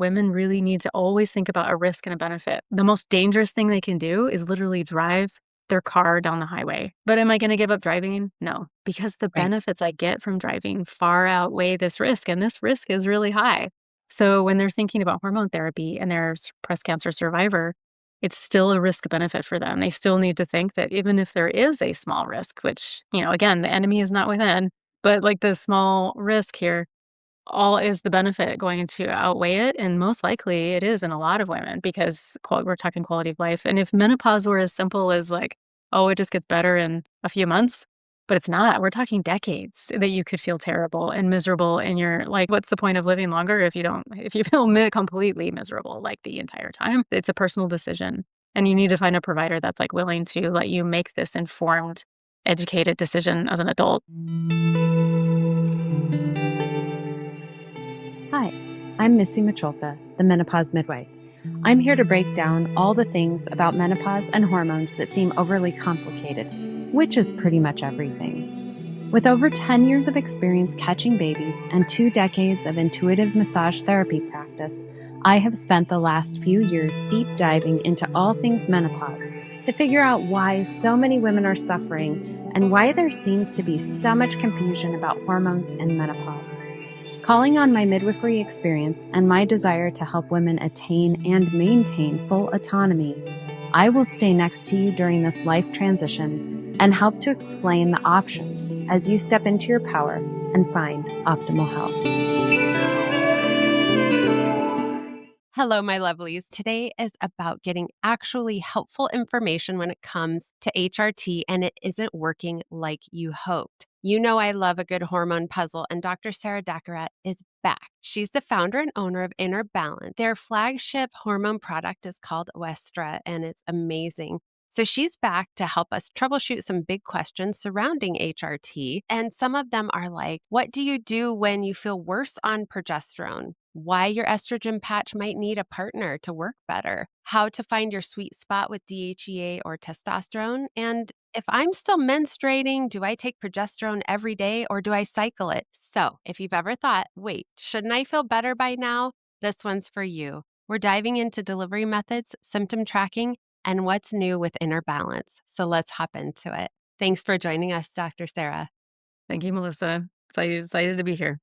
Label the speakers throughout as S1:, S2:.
S1: Women really need to always think about a risk and a benefit. The most dangerous thing they can do is literally drive their car down the highway. But am I going to give up driving? No, because the
S2: Right.
S1: benefits I get from driving far outweigh this risk, and this risk is really high. So when they're thinking about hormone therapy and they're a breast cancer survivor, it's still a risk benefit for them. They still need to think that even if there is a small risk, which, again, the enemy is not within, but like the small risk here, all is the benefit going to outweigh it? And most likely it is in a lot of women because we're talking quality of life. And if menopause were as simple as like, oh, it just gets better in a few months, but it's not. We're talking decades that you could feel terrible and miserable. And you're like, what's the point of living longer if you feel completely miserable like the entire time? It's a personal decision. And you need to find a provider that's like willing to let you make this informed, educated decision as an adult.
S2: Hi, I'm Missy Macholka, the Menopause Midwife. I'm here to break down all the things about menopause and hormones that seem overly complicated, which is pretty much everything. With over 10 years of experience catching babies and 2 decades of intuitive massage therapy practice, I have spent the last few years deep diving into all things menopause to figure out why so many women are suffering and why there seems to be so much confusion about hormones and menopause. Calling on my midwifery experience and my desire to help women attain and maintain full autonomy, I will stay next to you during this life transition and help to explain the options as you step into your power and find optimal health. Hello, my lovelies. Today is about getting actually helpful information when it comes to HRT and it isn't working like you hoped. You know I love a good hormone puzzle, and Dr. Sarah Daccarett is back. She's the founder and owner of Inner Balance. Their flagship hormone product is called Oestra, and it's amazing. So she's back to help us troubleshoot some big questions surrounding HRT. And some of them are like, what do you do when you feel worse on progesterone? Why your estrogen patch might need a partner to work better? How to find your sweet spot with DHEA or testosterone? And if I'm still menstruating, do I take progesterone every day or do I cycle it? So if you've ever thought, wait, shouldn't I feel better by now? This one's for you. We're diving into delivery methods, symptom tracking, and what's new with Inner Balance. So let's hop into it. Thanks for joining us, Dr. Sarah.
S1: Thank you, Melissa. Excited to be here.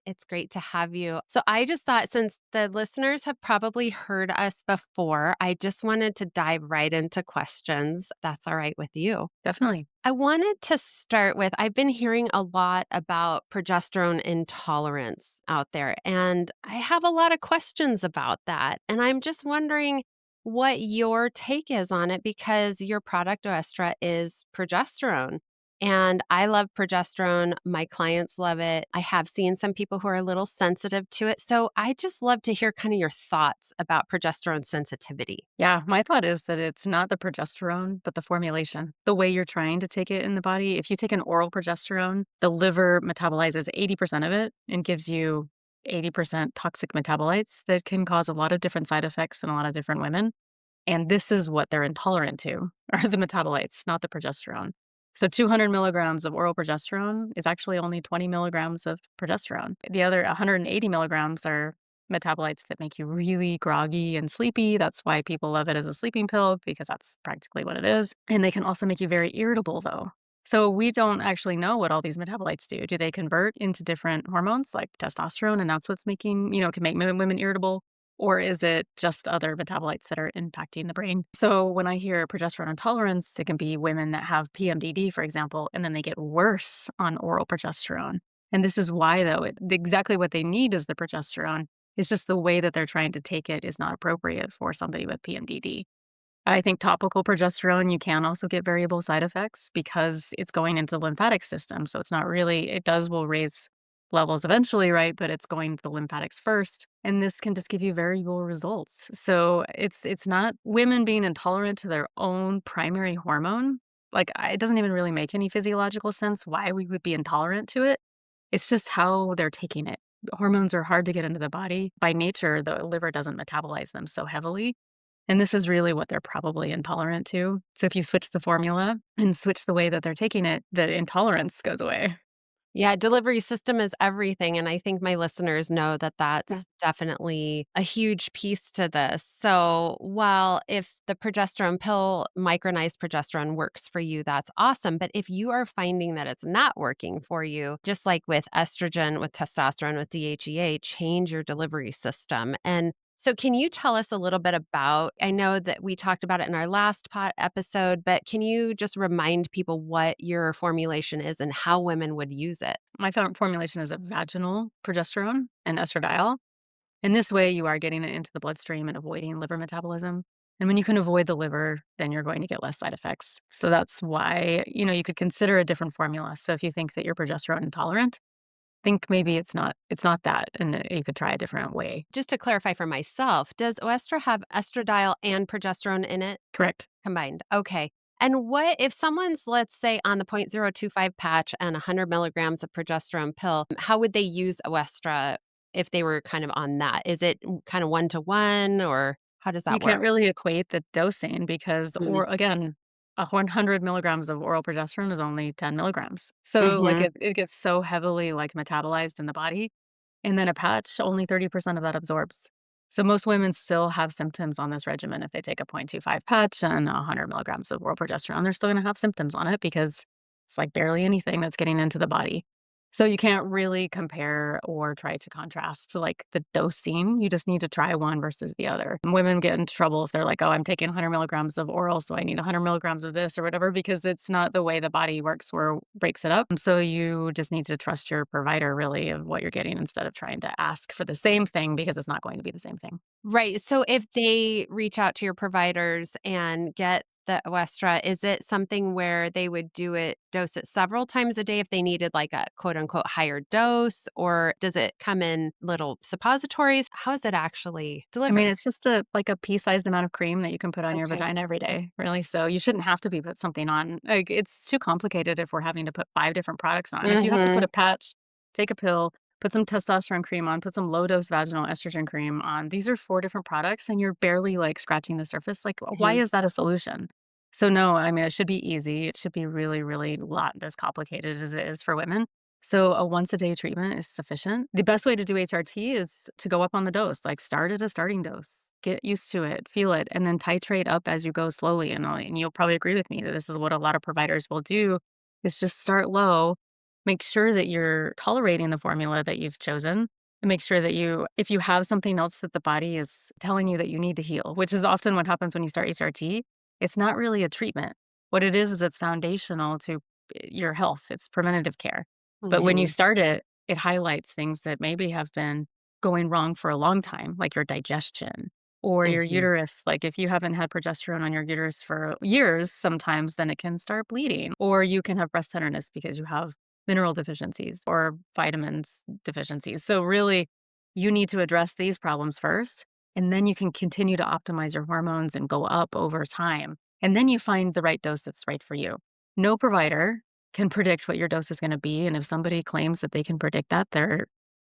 S2: It's great to have you. So I just thought, since the listeners have probably heard us before, I just wanted to dive right into questions. That's all right with you.
S1: Definitely.
S2: I wanted to start with, I've been hearing a lot about progesterone intolerance out there, and I have a lot of questions about that. And I'm just wondering what your take is on it, because your product, Oestra, is progesterone. And I love progesterone. My clients love it. I have seen some people who are a little sensitive to it. So I just love to hear kind of your thoughts about progesterone sensitivity.
S1: Yeah, my thought is that it's not the progesterone, but the formulation, the way you're trying to take it in the body. If you take an oral progesterone, the liver metabolizes 80% of it and gives you 80% toxic metabolites that can cause a lot of different side effects in a lot of different women. And this is what they're intolerant to, are the metabolites, not the progesterone. So 200 milligrams of oral progesterone is actually only 20 milligrams of progesterone. The other 180 milligrams are metabolites that make you really groggy and sleepy. That's why people love it as a sleeping pill, because that's practically what it is. And they can also make you very irritable, though. So we don't actually know what all these metabolites do. Do they convert into different hormones like testosterone, and that's what's making, can make women irritable? Or is it just other metabolites that are impacting the brain? So when I hear progesterone intolerance, it can be women that have PMDD, for example, and then they get worse on oral progesterone. And this is why, though, exactly what they need is the progesterone. It's just the way that they're trying to take it is not appropriate for somebody with PMDD. I think topical progesterone, you can also get variable side effects because it's going into the lymphatic system. So it's not really, will raise levels eventually, right? But it's going to the lymphatics first. And this can just give you variable results. So it's not women being intolerant to their own primary hormone. Like, it doesn't even really make any physiological sense why we would be intolerant to it. It's just how they're taking it. Hormones are hard to get into the body. By nature, the liver doesn't metabolize them so heavily. And this is really what they're probably intolerant to. So if you switch the formula and switch the way that they're taking it, the intolerance goes away.
S2: Yeah, delivery system is everything, and I think my listeners know that
S1: Yeah.
S2: that's definitely a huge piece to this. So, while if the progesterone pill, micronized progesterone works for you, that's awesome. But if you are finding that it's not working for you, just like with estrogen, with testosterone, with DHEA, change your delivery system. And so, can you tell us a little bit about? I know that we talked about it in our last pot episode, but can you just remind people what your formulation is and how women would use it?
S1: My formulation is a vaginal progesterone and estradiol. In this way, you are getting it into the bloodstream and avoiding liver metabolism. And when you can avoid the liver, then you're going to get less side effects. So that's why, you could consider a different formula. So if you think that you're progesterone intolerant, think maybe it's not that, and you could try a different way.
S2: Just to clarify for myself, does Oestra have estradiol and progesterone in it
S1: Correct.
S2: combined? Okay. And what if someone's, let's say, on the 0.025 patch and 100 milligrams of progesterone pill, how would they use Oestra if they were kind of on that? Is it kind of one to one or how does
S1: You
S2: that
S1: can't
S2: work?
S1: really equate the dosing because,
S2: Mm-hmm.
S1: or again, 100 milligrams of oral progesterone is only 10 milligrams. So like
S2: Mm-hmm.
S1: it gets so heavily like metabolized in the body. And then a patch, only 30% of that absorbs. So most women still have symptoms on this regimen if they take a 0.25 patch and 100 milligrams of oral progesterone. They're still going to have symptoms on it because it's like barely anything that's getting into the body. So you can't really compare or try to contrast to like the dosing. You just need to try one versus the other. And women get into trouble if they're like, oh, I'm taking 100 milligrams of oral, so I need 100 milligrams of this or whatever, because it's not the way the body works or breaks it up. So you just need to trust your provider really of what you're getting instead of trying to ask for the same thing because it's not going to be the same thing.
S2: Right. So if they reach out to your providers and get the Oestra, is it something where they would dose it several times a day if they needed like a quote unquote higher dose? Or does it come in little suppositories? How is it actually
S1: I mean,
S2: delivered?
S1: it's just a pea-sized amount of cream that you can put on your
S2: Okay.
S1: vagina every day, really. So you shouldn't have to be put something on. Like, it's too complicated if we're having to put 5 different products on. If you have to put
S2: Mm-hmm.
S1: a patch, take a pill, put some testosterone cream on, put some low-dose vaginal estrogen cream on. These are 4 different products, and you're barely, like, scratching the surface. Like, why
S2: Hmm.
S1: is that a solution? So, no, I mean, it should be easy. It should be really, really not as complicated as it is for women. So a once a day treatment is sufficient. The best way to do HRT is to go up on the dose, like start at a starting dose, get used to it, feel it, and then titrate up as you go slowly. And you'll probably agree with me that this is what a lot of providers will do is just start low, make sure that you're tolerating the formula that you've chosen, and make sure that if you have something else that the body is telling you that you need to heal, which is often what happens when you start HRT, it's not really a treatment. What it is it's foundational to your health. It's preventative care. But when you
S2: Hmm.
S1: start it, it highlights things that maybe have been going wrong for a long time, like your digestion or your
S2: Hmm.
S1: uterus. Like if you haven't had progesterone on your uterus for years, sometimes then it can start bleeding. Or you can have breast tenderness because you have mineral deficiencies or vitamins deficiencies. So really, you need to address these problems first, and then you can continue to optimize your hormones and go up over time. And then you find the right dose that's right for you. No provider can predict what your dose is gonna be, and if somebody claims that they can predict that, they're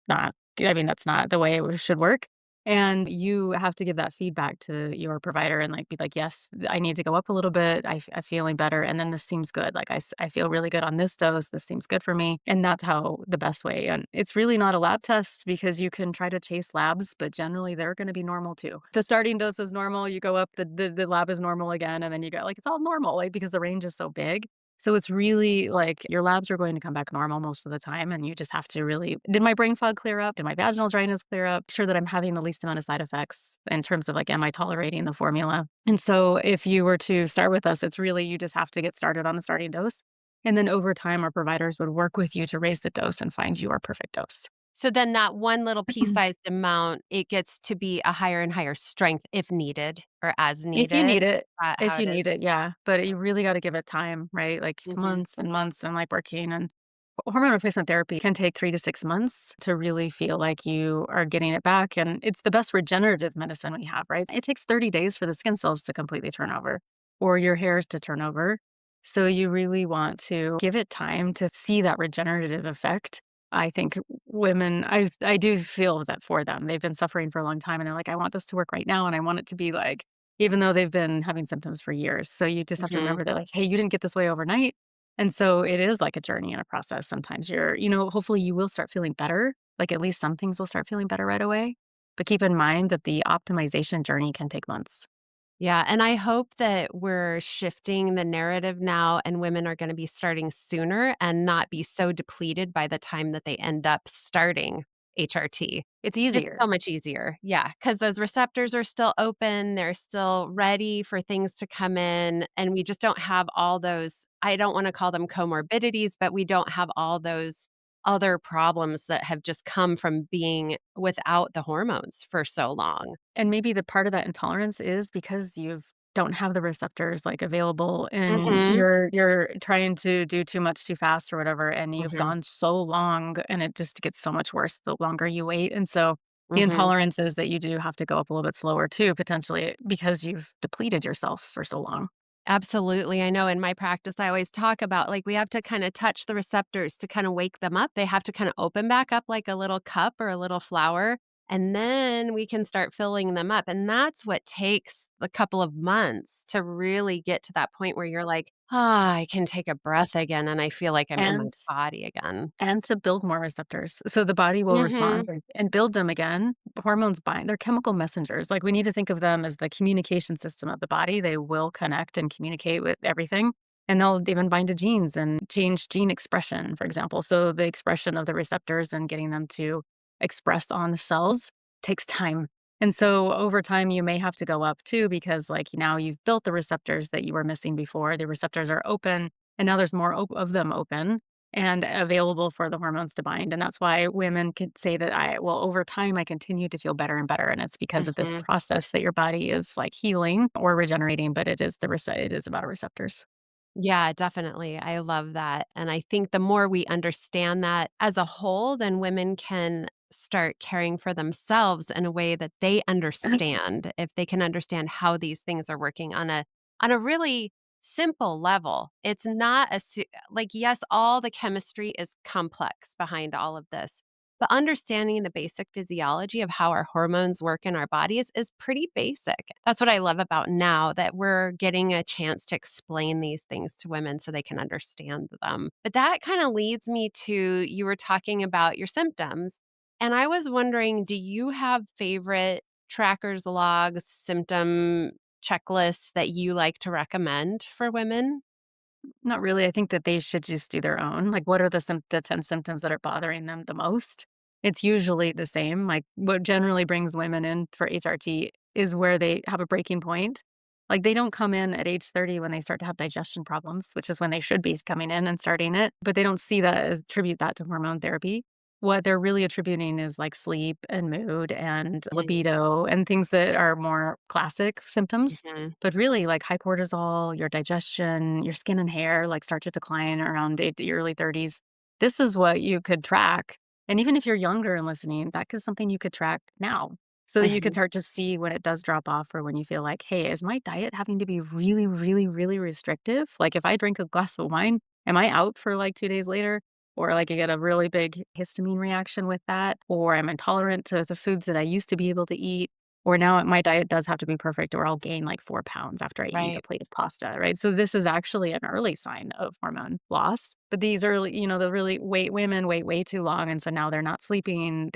S1: not. I mean, that's not the way it should work, and you have to give that feedback to your provider and, like, be like, "Yes, I need to go up a little bit. I'm feeling better, and then this seems good. Like, I feel really good on this dose. This seems good for me," and that's how the best way, and it's really not a lab test because you can try to chase labs, but generally, they're gonna be normal too. The starting dose is normal, you go up, the lab is normal again, and then you go like, it's all normal, like, because the range is so big. So it's really like your labs are going to come back normal most of the time, and you just have to really, did my brain fog clear up? Did my vaginal dryness clear up? Sure that I'm having the least amount of side effects in terms of like, am I tolerating the formula? And so if you were to start with us, it's really you just have to get started on the starting dose. And then over time, our providers would work with you to raise the dose and find your perfect dose.
S2: So then that one little pea-sized amount, it gets to be a higher and higher strength if needed or as
S1: If you
S2: needed.
S1: need it.
S2: How
S1: If you
S2: it
S1: need
S2: is?
S1: it, yeah, but you really gotta give it time, right? Like,
S2: Mhm.
S1: months and months and, like, working, and hormone replacement therapy can take 3 to 6 months to really feel like you are getting it back, and it's the best regenerative medicine we have, right? It takes 30 days for the skin cells to completely turn over or your hairs to turn over, so you really want to give it time to see that regenerative effect. I think women I do feel that for them. They've been suffering for a long time, and they're like, "I want this to work right now, and I want it to be like," even though they've been having symptoms for years. So you just have to
S2: Mhm.
S1: remember that, like, "Hey, you didn't get this way overnight. And so it is like a journey and a process. Sometimes hopefully you will start feeling better. Like at least some things will start feeling better right away. But keep in mind that the optimization journey can take months.
S2: Yeah, and I hope that we're shifting the narrative now and women are gonna be starting sooner and not be so depleted by the time that they end up starting HRT.
S1: It's
S2: It's so
S1: easier.
S2: much easier. Yeah, because those receptors are still open, they're still ready for things to come in, and we just don't have all those I don't wanna call them comorbidities, but we don't have all those other problems that have just come from being without the hormones for so long.
S1: And maybe the part of that intolerance is because you've don't have the receptors, like, available, and
S2: Mhm.
S1: you're trying to do too much too fast or whatever, and you've
S2: Mhm.
S1: gone so long, and it just gets so much worse the longer you wait, and so the
S2: Mhm.
S1: intolerance is that you do have to go up a little bit slower too, potentially, because you've depleted yourself for so long.
S2: Absolutely. I know in my practice, I always talk about like we have to kind of touch the receptors to kind of wake them up. They have to kind of open back up like a little cup or a little flower. And then we can start filling them up. And that's what takes a couple of months to really get to that point where you're like, ah, I can take a breath again. And I feel like I'm in my
S1: And
S2: body again.
S1: And to build more receptors. So the body will respond
S2: Hmm.
S1: and build them again. Hormones bind, they're chemical messengers. Like we need to think of them as the communication system of the body. They will connect and communicate with everything. And they'll even bind to genes and change gene expression, for example. So the expression of the receptors and getting them to express on the cells takes time. And so over time, you may have to go up too, because like now you've built the receptors that you were missing before. The receptors are open, and now there's more of them open and available for the hormones to bind. And that's why women could say that over time, I continue to feel better and better. And it's because of this
S2: Hmm.
S1: process that your body is like healing or regenerating, but it is about receptors.
S2: Yeah, definitely. I love that. And I think the more we understand that as a whole, then women can start caring for themselves in a way that they understand. If they can understand how these things are working on a really simple level. It's not like yes, all the chemistry is complex behind all of this. But understanding the basic physiology of how our hormones work in our bodies is pretty basic. That's what I love about now that we're getting a chance to explain these things to women so they can understand them. But that kind of leads me to you were talking about your symptoms. And I was wondering, do you have favorite trackers, logs, symptom checklists that you like to recommend for women?
S1: Not really. I think that they should just do their own. Like, what are the 10 symptoms that are bothering them the most? It's usually the same. Like, what generally brings women in for HRT is where they have a breaking point. Like, they don't come in at age 30 when they start to have digestion problems, which is when they should be coming in and starting it, but they don't see that as attribute that to hormone therapy. What they're really attributing is like sleep and mood and libido and things that are more classic symptoms.
S2: Mhm.
S1: But really, like high cortisol, your digestion, your skin and hair like start to decline around your early 30s. This is what you could track. And even if you're younger and listening, that is something you could track now so that you could
S2: Mhm.
S1: start to see when it does drop off or when you feel like, hey, is my diet having to be really, really, really restrictive? Like if I drink a glass of wine, am I out for like 2 days later? Or like I get a really big histamine reaction with that, or I'm intolerant to the foods that I used to be able to eat, or now my diet does have to be perfect or I'll gain like 4 pounds after I eat a
S2: Right.
S1: plate of pasta, right? So this is actually an early sign of hormone loss. But these early, the really women wait way too long. And so now they're not sleeping.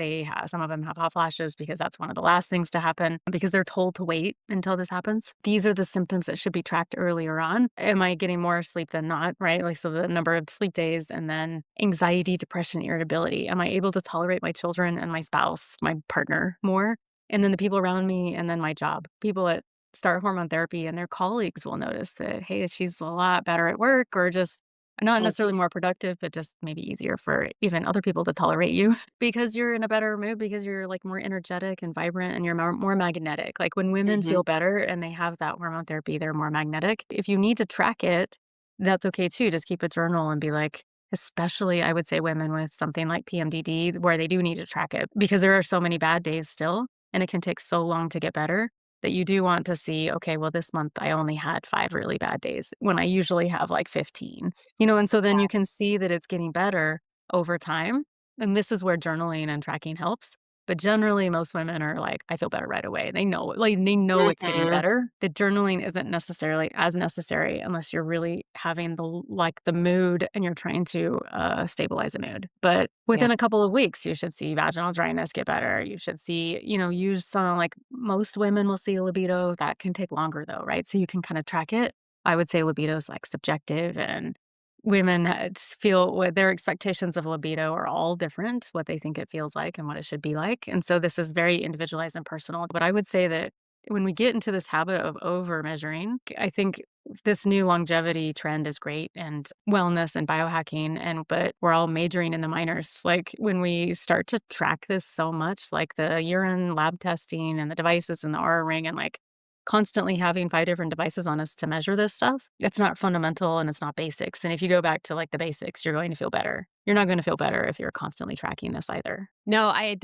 S1: Some of them have hot flashes because that's one of the last things to happen because they're told to wait until this happens. These are the symptoms that should be tracked earlier on. Am I getting more sleep than not, right? Like, so the number of sleep days and then anxiety, depression, irritability. Am I able to tolerate my children and my spouse, my partner more? And then the people around me, and then my job. People that start hormone therapy and their colleagues will notice that, hey, she's a lot better at work or just not necessarily
S2: Mhm.
S1: more productive, but just maybe easier for even other people to tolerate you because you're in a better mood, because you're like more energetic and vibrant and you're more magnetic. Like when women
S2: Mhm.
S1: feel better and they have that hormone therapy, they're more magnetic. If you need to track it, that's okay too. Just keep a journal and be like, especially I would say women with something like PMDD where they do need to track it because there are so many bad days still and it can take so long to get better that you do want to see, okay, well, this month I only had 5 really bad days when I usually have like 15, and so then you can see that it's getting better over time. And this is where journaling and tracking helps. But generally, most women are like, "I feel better right away." They know it's getting
S2: Mhm.
S1: better. The journaling isn't necessarily as necessary unless you're really having the mood and you're trying to, stabilize a mood. But
S2: Yeah.
S1: within a couple of weeks, you should see vaginal dryness get better. You should see, use some like most women will see a libido. That can take longer though, right? So you can kinda track it. I would say libido is, like, subjective, and women feel what their expectations of libido are all different, what they think it feels like and what it should be like, and so this is very individualized and personal, but I would say that when we get into this habit of over measuring, I think this new longevity trend is great and wellness and biohacking but we're all majoring in the minors. Like, when we start to track this so much, like the urine lab testing and the devices and the Oura Ring and, like, constantly having 5 different devices on us to measure this stuff, it's not fundamental and it's not basics, and if you go back to, like, the basics, you're going to feel better. You're not gonna feel better if you're constantly tracking this either.
S2: No, I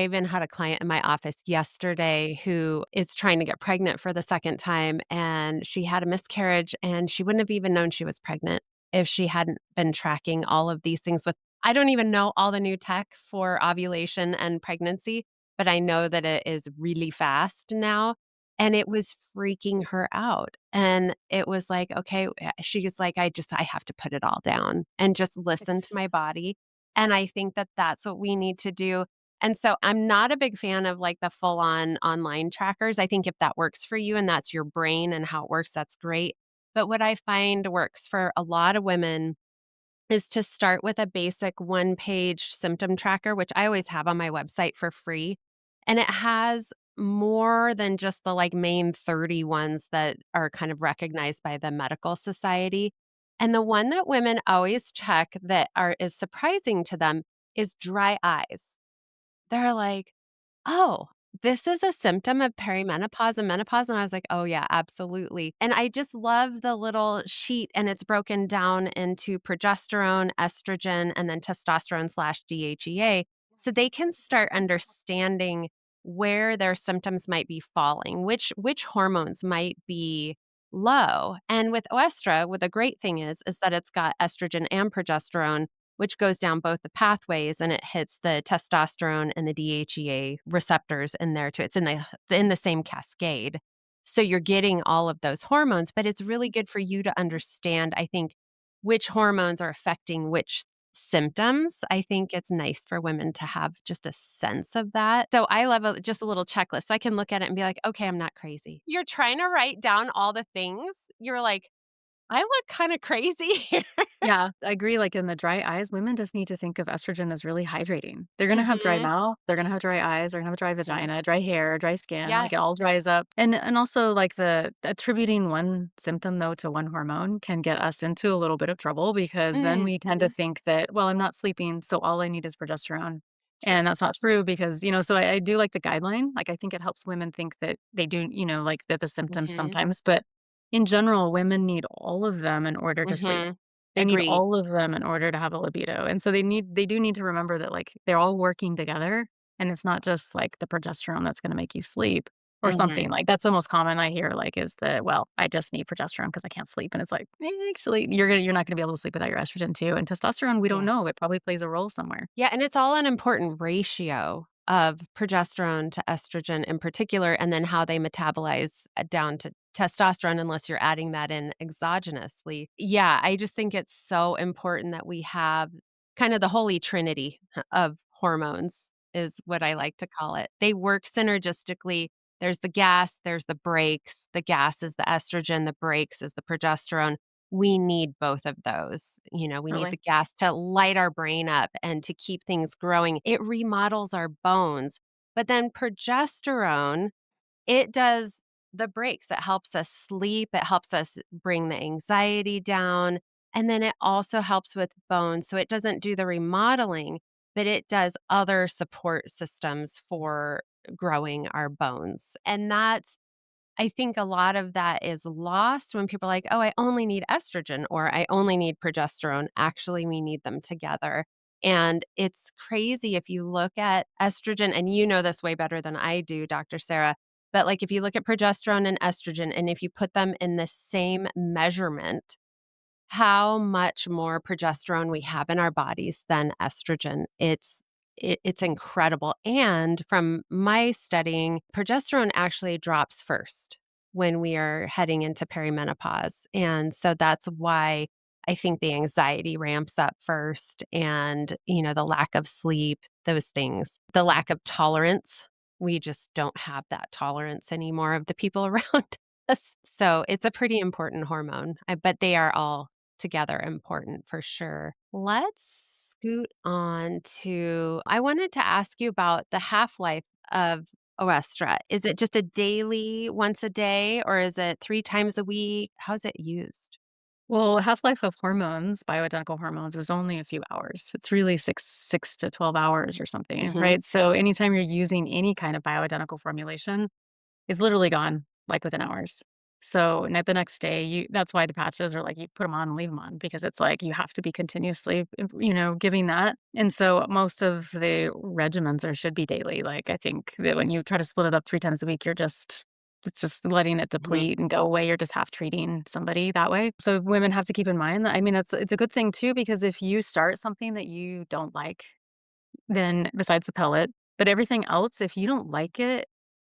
S2: even had a client in my office yesterday who is trying to get pregnant for the second time, and she had a miscarriage, and she wouldn't have even known she was pregnant if she hadn't been tracking all of these things with I don't even know all the new tech for ovulation and pregnancy, but I know that it is really fast now, and it was freaking her out, and it was like, "Okay," she was like, I have to put it all down and just listen to
S1: It's
S2: my body." And I think that that's what we need to do. And so I'm not a big fan of like the full on online trackers. I think if that works for you and that's your brain and how it works, that's great. But what I find works for a lot of women is to start with a basic one-page symptom tracker, which I always have on my website for free, and it has more than just the, like, main 30 ones that are kind of recognized by the medical society, and the one that women always check that is surprising to them is dry eyes. They're like, "Oh, this is a symptom of perimenopause and menopause?" And I was like, "Oh, yeah, absolutely." And I just love the little sheet, and it's broken down into progesterone, estrogen, and then testosterone/DHEA, so they can start understanding where their symptoms might be falling, which hormones might be low. And with Oestra, what the great thing is that it's got estrogen and progesterone, which goes down both the pathways and it hits the testosterone and the DHEA receptors in there too. It's in the same cascade. So you're getting all of those hormones, but it's really good for you to understand, I think, which hormones are affecting which symptoms. I think it's nice for women to have just a sense of that. So I love just a little checklist so I can look at it and be like, okay, I'm not crazy. You're trying to write down all the things. You're like, I look kind of crazy here.
S1: Yeah, I agree, like, in the dry eyes, women just need to think of estrogen as really hydrating. They're gonna have dry
S2: Mhm.
S1: mouth, they're gonna have dry eyes, they're gonna have a dry
S2: Yeah.
S1: vagina, dry hair, dry skin, like,
S2: Yes.
S1: it all dries up. And also, like, the attributing one symptom, though, to one hormone can get us into a little bit of trouble because then we tend to
S2: Mhm.
S1: think that, "Well, I'm not sleeping, so all I need is progesterone."
S2: True.
S1: And that's not true because, so I do like the guideline, like, I think it helps women think that they do, like, that the symptoms
S2: Mhm.
S1: sometimes, but in general, women need all of them in order to sleep.
S2: Mhm.
S1: They need
S2: Agreed.
S1: all of them in order to have a libido, and so they do need to remember that, like, they're all working together, and it's not just, like, the progesterone that's gonna make you sleep or something,
S2: Mhm.
S1: like, that's the most common I hear, like, is that, "Well, I just need progesterone because I can't sleep," and it's like, actually, you're not gonna be able to sleep without your estrogen too, and testosterone, we don't
S2: Yeah.
S1: know, it probably plays a role somewhere.
S2: Yeah, and it's all an important ratio of progesterone to estrogen in particular, and then how they metabolize, down to testosterone unless you're adding that in exogenously. Yeah, I just think it's so important that we have kind of the holy trinity of hormones is what I like to call it. They work synergistically. There's the gas, there's the brakes. The gas is the estrogen, the brakes is the progesterone. We need both of those. We need the
S1: Totally.
S2: gas to light our brain up and to keep things growing. It remodels our bones. But then progesterone, it does the breaks. It helps us sleep, it helps us bring the anxiety down, and then it also helps with bones. So it doesn't do the remodeling, but it does other support systems for growing our bones. And that's I think a lot of that is lost when people are like, "Oh, I only need estrogen," or "I only need progesterone." Actually, we need them together. And it's crazy if you look at estrogen, and you know this way better than I do, Dr. Sarah, but, like, if you look at progesterone and estrogen, and if you put them in the same measurement, how much more progesterone we have in our bodies than estrogen. It's it's incredible. And from my studying, progesterone actually drops first when we are heading into perimenopause. And so that's why I think the anxiety ramps up first and, the lack of sleep, those things, the lack of tolerance. We just don't have that tolerance anymore of the people around us. So it's a pretty important hormone, but they are all together important for sure. Let's scoot on to I wanted to ask you about the half-life of Oestra. Is it just a daily, once a day, or is it 3 times a week? How's it used?
S1: Well, half-life of hormones, bioidentical hormones, is only a few hours. It's really 6 to 12 hours or something,
S2: Mhm.
S1: right? So anytime you're using any kind of bioidentical formulation, it's literally gone, like, within hours. So, the next day, you that's why the patches are like, you put them on and leave them on because it's like you have to be continuously, giving that. And so most of the regimens or should be daily. Like, I think that when you try to split it up 3 times a week, it's just letting it
S2: Mhm.
S1: deplete and go away. You're just half treating somebody that way. So women have to keep in mind that, I mean, it's a good thing too because if you start something that you don't like, then besides the pellet, but everything else, if you don't like it,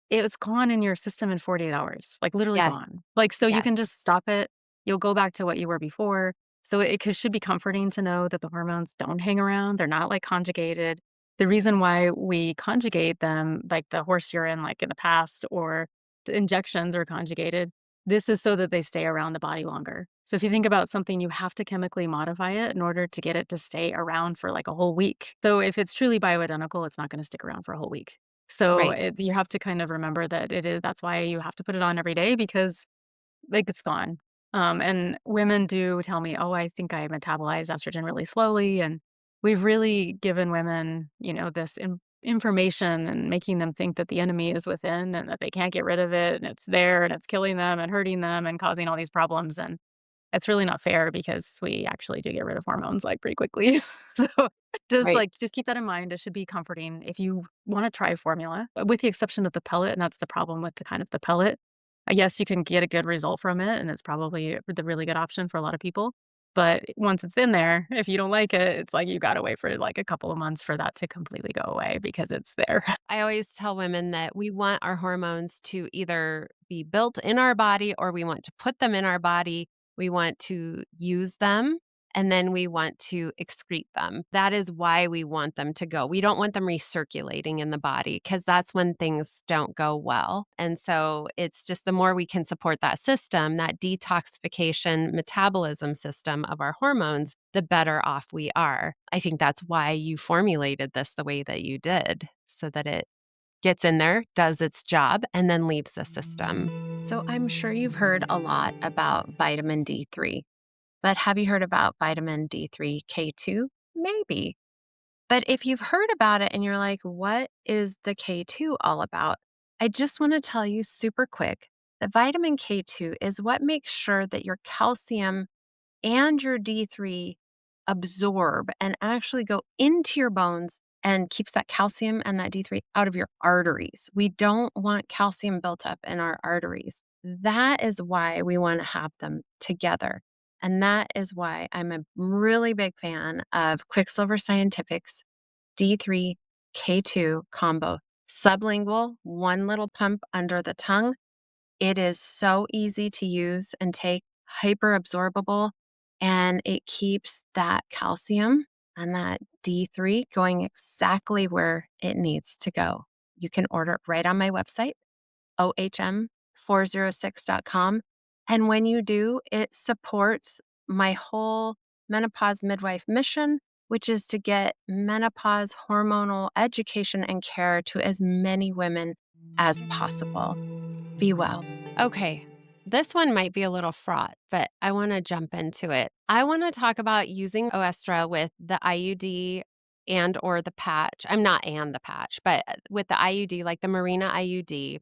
S1: it's gone in your system in 48 hours, like, literally
S2: Yes,
S1: gone. Like, so you
S2: yes.
S1: can just stop it. You'll go back to what you were before. So should be comforting to know that the hormones don't hang around. They're not, like, conjugated. The reason why we conjugate them, like the horse urine, like, in the past, or the injections are conjugated, this is so that they stay around the body longer. So if you think about something, you have to chemically modify it in order to get it to stay around for, like, a whole week. So if it's truly bioidentical, it's not gonna stick around for a whole week. So
S2: Right,
S1: you have to kind of remember that that's why you have to put it on every day because, like, it's gone. And women do tell me, "Oh, I think I metabolize estrogen really slowly," and we've really given women, this information and making them think that the enemy is within and that they can't get rid of it and it's there and it's killing them and hurting them and causing all these problems, and it's really not fair because we actually do get rid of hormones, like, pretty quickly. So,
S2: right.
S1: just keep that in mind. It should be comforting if you wanna try formula, with the exception of the pellet, and that's the problem with the pellet. Yes, you can get a good result from it, and it's probably the really good option for a lot of people, but once it's in there, if you don't like it, it's like you gotta wait for, like, a couple of months for that to completely go away because it's there.
S2: I always tell women that we want our hormones to either be built in our body or we want to put them in our body. We want to use them and then we want to excrete them. That is why we want them to go. We don't want them recirculating in the body because that's when things don't go well. And so it's just the more we can support that system, that detoxification metabolism system of our hormones, the better off we are. I think that's why you formulated this the way that you did, so that it gets in there, does its job, and then leaves the system. So I'm sure you've heard a lot about vitamin D3, but have you heard about vitamin D3 K2? Maybe. But if you've heard about it and you're like, what is the K2 all about? I just want to tell you super quick that vitamin K2 is what makes sure that your calcium and your D3 absorb and actually go into your bones and keeps that calcium and that D3 out of your arteries. We don't want calcium built up in our arteries. That is why we want to have them together. And that is why I'm a really big fan of Quicksilver Scientific's D3 K2 combo. Sublingual, one little pump under the tongue. It is so easy to use and take, hyper absorbable, and it keeps that calcium and that D3 going exactly where it needs to go. You can order it right on my website, ohm406.com. And when you do, it supports my whole menopause midwife mission, which is to get menopause hormonal education and care to as many women as possible. Be well. Okay. This one might be a little fraught, but I want to jump into it. I want to talk about using Oestra with the IUD and or the patch. I'm not and the patch, but with the IUD, like the Marina IUD,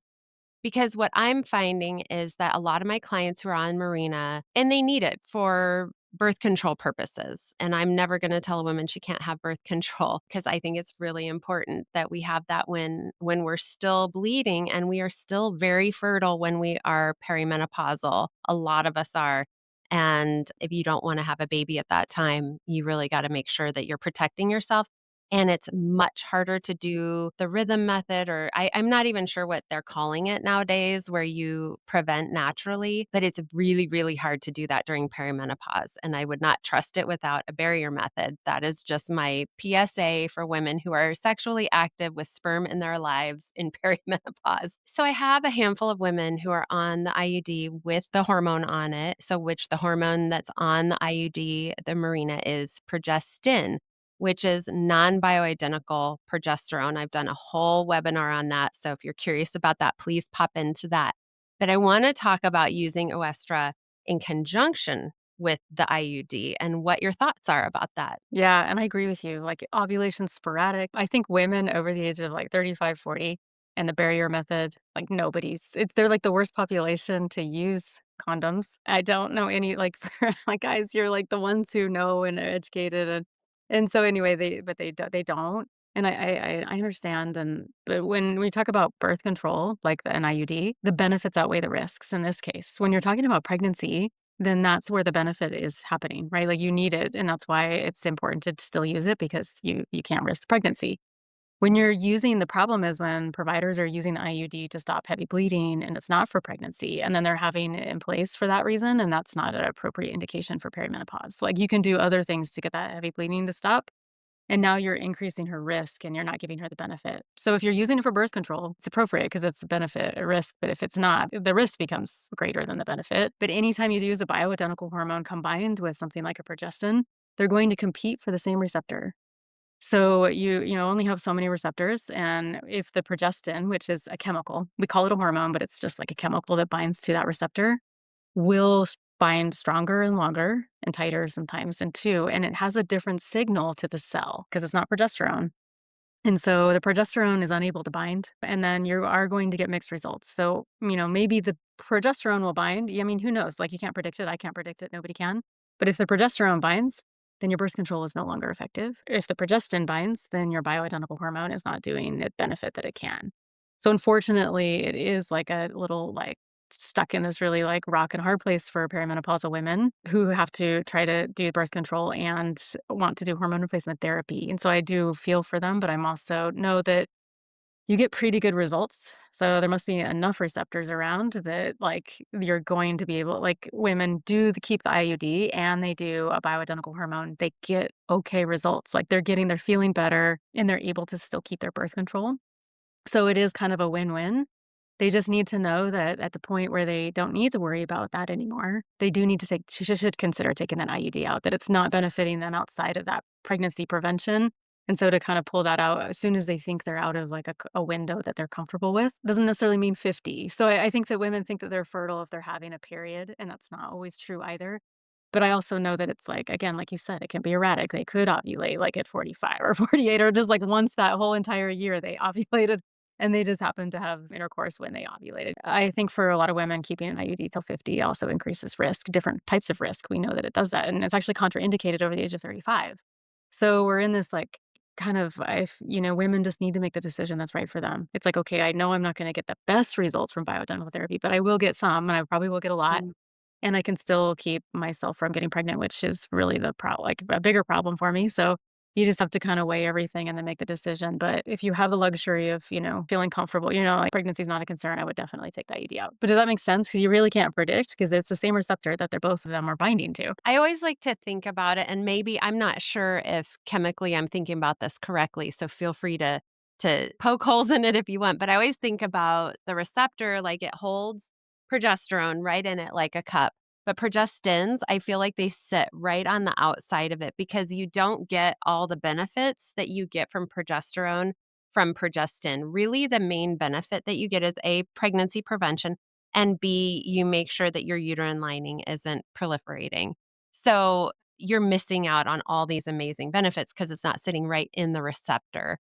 S2: because what I'm finding is that a lot of my clients who are on Mirena, and they need it for birth control purposes. And I'm never going to tell a woman she can't have birth control because I think it's really important that we have that when we're still bleeding and we are still very fertile when we are perimenopausal. A lot of us are. And if you don't want to have a baby at that time, you really got to make sure that you're protecting yourself. And it's much harder to do the rhythm method, or I'm not even sure what they're calling it nowadays, where you prevent naturally, but it's really, really hard to do that during perimenopause. And I would not trust it without a barrier method. That is just my PSA for women who are sexually active with sperm in their lives in perimenopause. So I have a handful of women who are on the IUD with the hormone on it. So, which the hormone that's on the IUD, the Mirena, is progestin, which is non-bioidentical progesterone. I've done a whole webinar on that. So if you're curious about that, please pop into that. But I want to talk about using Oestra in conjunction with the IUD and what your thoughts are about that.
S1: Yeah, and I agree with you, like, ovulation's sporadic. I think women over the age of, like, 35, 40, and the barrier method, like, nobody's they're, like, the worst population to use condoms. I don't know any, like, like, guys, you're, like, the ones who know and are educated, and so anyway, they don't, and I understand, but when we talk about birth control, like an IUD, the benefits outweigh the risks in this case. When you're talking about pregnancy, then that's where the benefit is happening, right? Like, you need it, and that's why it's important to still use it because you can't risk pregnancy. When you're using the problem is when providers are using the IUD to stop heavy bleeding, and it's not for pregnancy, and then they're having it in place for that reason, and that's not an appropriate indication for perimenopause. Like, you can do other things to get that heavy bleeding to stop, and now you're increasing her risk and you're not giving her the benefit. So if you're using it for birth control, it's appropriate because it's a benefit, a risk. But if it's not, the risk becomes greater than the benefit. But anytime you use a bioidentical hormone combined with something like a progestin, they're going to compete for the same receptor. So you only have so many receptors, and if the progestin, which is a chemical, we call it a hormone, but it's just like a chemical that binds to that receptor, will bind stronger and longer and tighter sometimes and two, and it has a different signal to the cell because it's not progesterone. And so the progesterone is unable to bind, and then you are going to get mixed results. So, maybe the progesterone will bind. I mean, who knows? Like, you can't predict it. I can't predict it. Nobody can. But if the progesterone binds, then your birth control is no longer effective. If the progestin binds, then your bioidentical hormone is not doing the benefit that it can. So unfortunately, it is like a little like stuck in this really like rock and hard place for perimenopausal women who have to try to do birth control and want to do hormone replacement therapy. And so I do feel for them, but I'm also know that you get pretty good results. So there must be enough receptors around that like you're going to be able like women do keep the IUD and they do a bioidentical hormone. They get okay results. Like they're feeling better and they're able to still keep their birth control. So it is kind of a win-win. They just need to know that at the point where they don't need to worry about that anymore, they do need to should consider taking that IUD out, that it's not benefiting them outside of that pregnancy prevention. And so to kind of pull that out as soon as they think they're out of like a window that they're comfortable with doesn't necessarily mean 50. So I think that women think that they're fertile if they're having a period, and that's not always true either. But I also know that it's like, again, like you said, it can be erratic. They could ovulate like at 45 or 48 or just like once that whole entire year they ovulated and they just happen to have intercourse when they ovulated. I think for a lot of women, keeping an IUD till 50 also increases risk, different types of risk. We know that it does that, and it's actually contraindicated over the age of 35. So we're in this like kind of, women just need to make the decision that's right for them. It's like, okay, I know I'm not going to get the best results from bioidentical therapy, but I will get some, and I probably will get a lot.
S2: Mm.
S1: And I can still keep myself from getting pregnant, which is really like a bigger problem for me. So you just have to kind of weigh everything and then make the decision. But if you have the luxury of, feeling comfortable, like pregnancy is not a concern, I would definitely take the IUD out. But does that make sense? Because you really can't predict because it's the same receptor that they're both of them are binding to.
S2: I always like to think about it, and maybe I'm not sure if chemically I'm thinking about this correctly, so feel free to poke holes in it if you want, but I always think about the receptor like it holds progesterone right in it like a cup. But progestins, I feel like they sit right on the outside of it because you don't get all the benefits that you get from progesterone from progestin. Really, the main benefit that you get is A, pregnancy prevention, and B, you make sure that your uterine lining isn't proliferating. So you're missing out on all these amazing benefits because it's not sitting right in the receptor.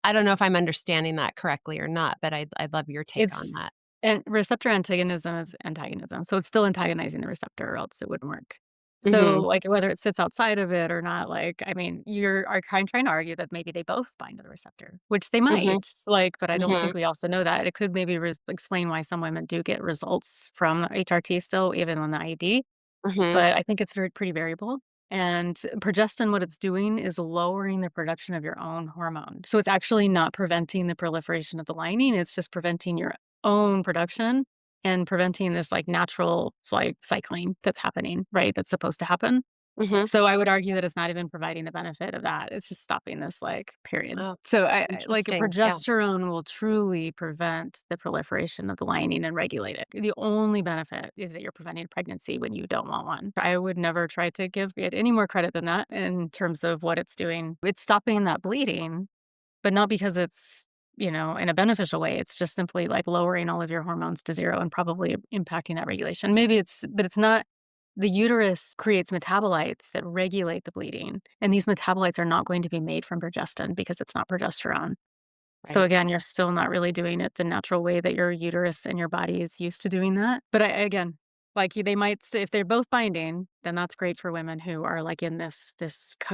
S2: I don't know if I'm understanding that correctly or not, but I'd love your take on
S1: It's
S2: that.
S1: and receptor antagonism is antagonism. So it's still antagonizing the receptor or else it wouldn't work. So
S2: Mhm,
S1: like whether it sits outside of it or not, like, I mean, you're trying to argue that maybe they both bind to the receptor, which they
S2: mhm,
S1: might, like, but I don't
S2: mhm,
S1: think we also know that. It could maybe explain why some women do get results from the HRT still, even on the IUD.
S2: mhm.
S1: But I think it's pretty variable, And progestin, what it's doing is lowering the production of your own hormone. So it's actually not preventing the proliferation of the lining, it's just preventing your own production and preventing this, like, natural, like, cycling that's happening, right? That's supposed to happen.
S2: Mhm.
S1: So I would argue that it's not even providing the benefit of that. It's just stopping this, like, period.
S2: Oh,
S1: So I like,
S2: interesting. Yeah.
S1: progesterone will truly prevent the proliferation of the lining and regulate it. The only benefit is that you're preventing pregnancy when you don't want one. I would never try to give it any more credit than that in terms of what it's doing. It's stopping that bleeding, but not because it's, in a beneficial way. It's just simply, like, lowering all of your hormones to 0 and probably impacting that regulation. Maybe it's not. The uterus creates metabolites that regulate the bleeding, and these metabolites are not going to be made from progestin because it's not progesterone. So
S2: Right.
S1: again, you're still not really doing it the natural way that your uterus and your body is used to doing that. But again, like, they might say if they're both binding, then that's great for women who are, like, in this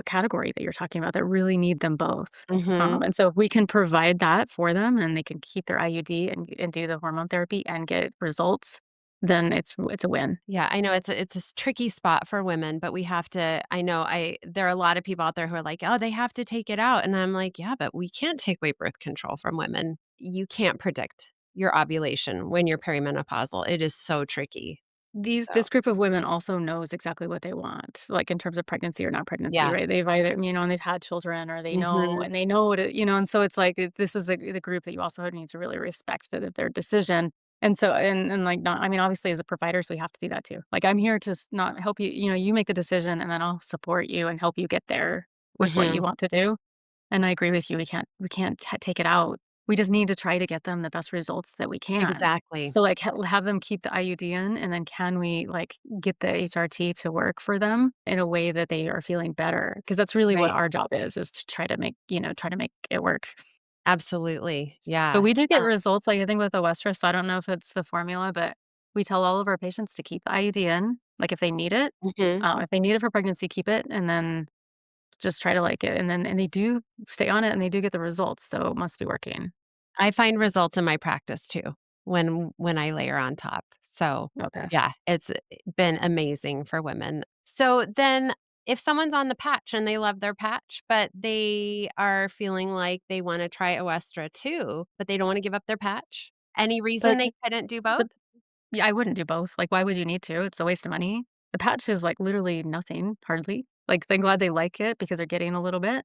S1: category that you're talking about that really need them both.
S2: Mhm.
S1: And so if we can provide that for them and they can keep their IUD and do the hormone therapy and get results, then it's a win.
S2: Yeah, I know it's a tricky spot for women, but we have to I know there are a lot of people out there who are like, "Oh, they have to take it out." And I'm like, "Yeah, but we can't take away birth control from women. You can't predict your ovulation when you're perimenopausal. It is so tricky." So,
S1: This group of women also knows exactly what they want, like, in terms of pregnancy or not pregnancy,
S2: yeah.
S1: right? They've either, and they've had children or
S2: Mhm.
S1: they know what and so it's like, this is the group that you also need to really respect their decision. And so like, not I mean, obviously, as a providers, we have to do that too. Like, I'm here to not help you, you make the decision, and then I'll support you and help you get there with what you
S2: Mhm.
S1: want to do. And I agree with you, we can't take it out. We just need to try to get them the best results that we can.
S2: Exactly.
S1: So, like, have them keep the IUD in, and then can we, like, get the HRT to work for them in a way that they are feeling better? Because that's really what
S2: Right.
S1: our job is to try to make it work.
S2: Absolutely.
S1: But
S2: Yeah.
S1: we do get results, like, I think with the Oestra, so I don't know if it's the formula, but we tell all of our patients to keep the IUD in, like, if they need it.
S2: Mhm.
S1: If they need it for pregnancy, keep it, and then just try to like it, and they do stay on it, and they do get the results, so it must be working.
S2: I find results in my practice too when I layer on top. So,
S1: Okay.
S2: yeah, it's been amazing for women. So then if someone's on the patch and they love their patch, but they are feeling like they wanna try Oestra too, but they don't wanna give up their patch, any reason
S1: But
S2: they couldn't do both?
S1: the Yeah, I wouldn't do both, like, why would you need to? It's a waste of money. The patch is, like, literally nothing, hardly. Like, I'm glad they like it because they're getting a little bit.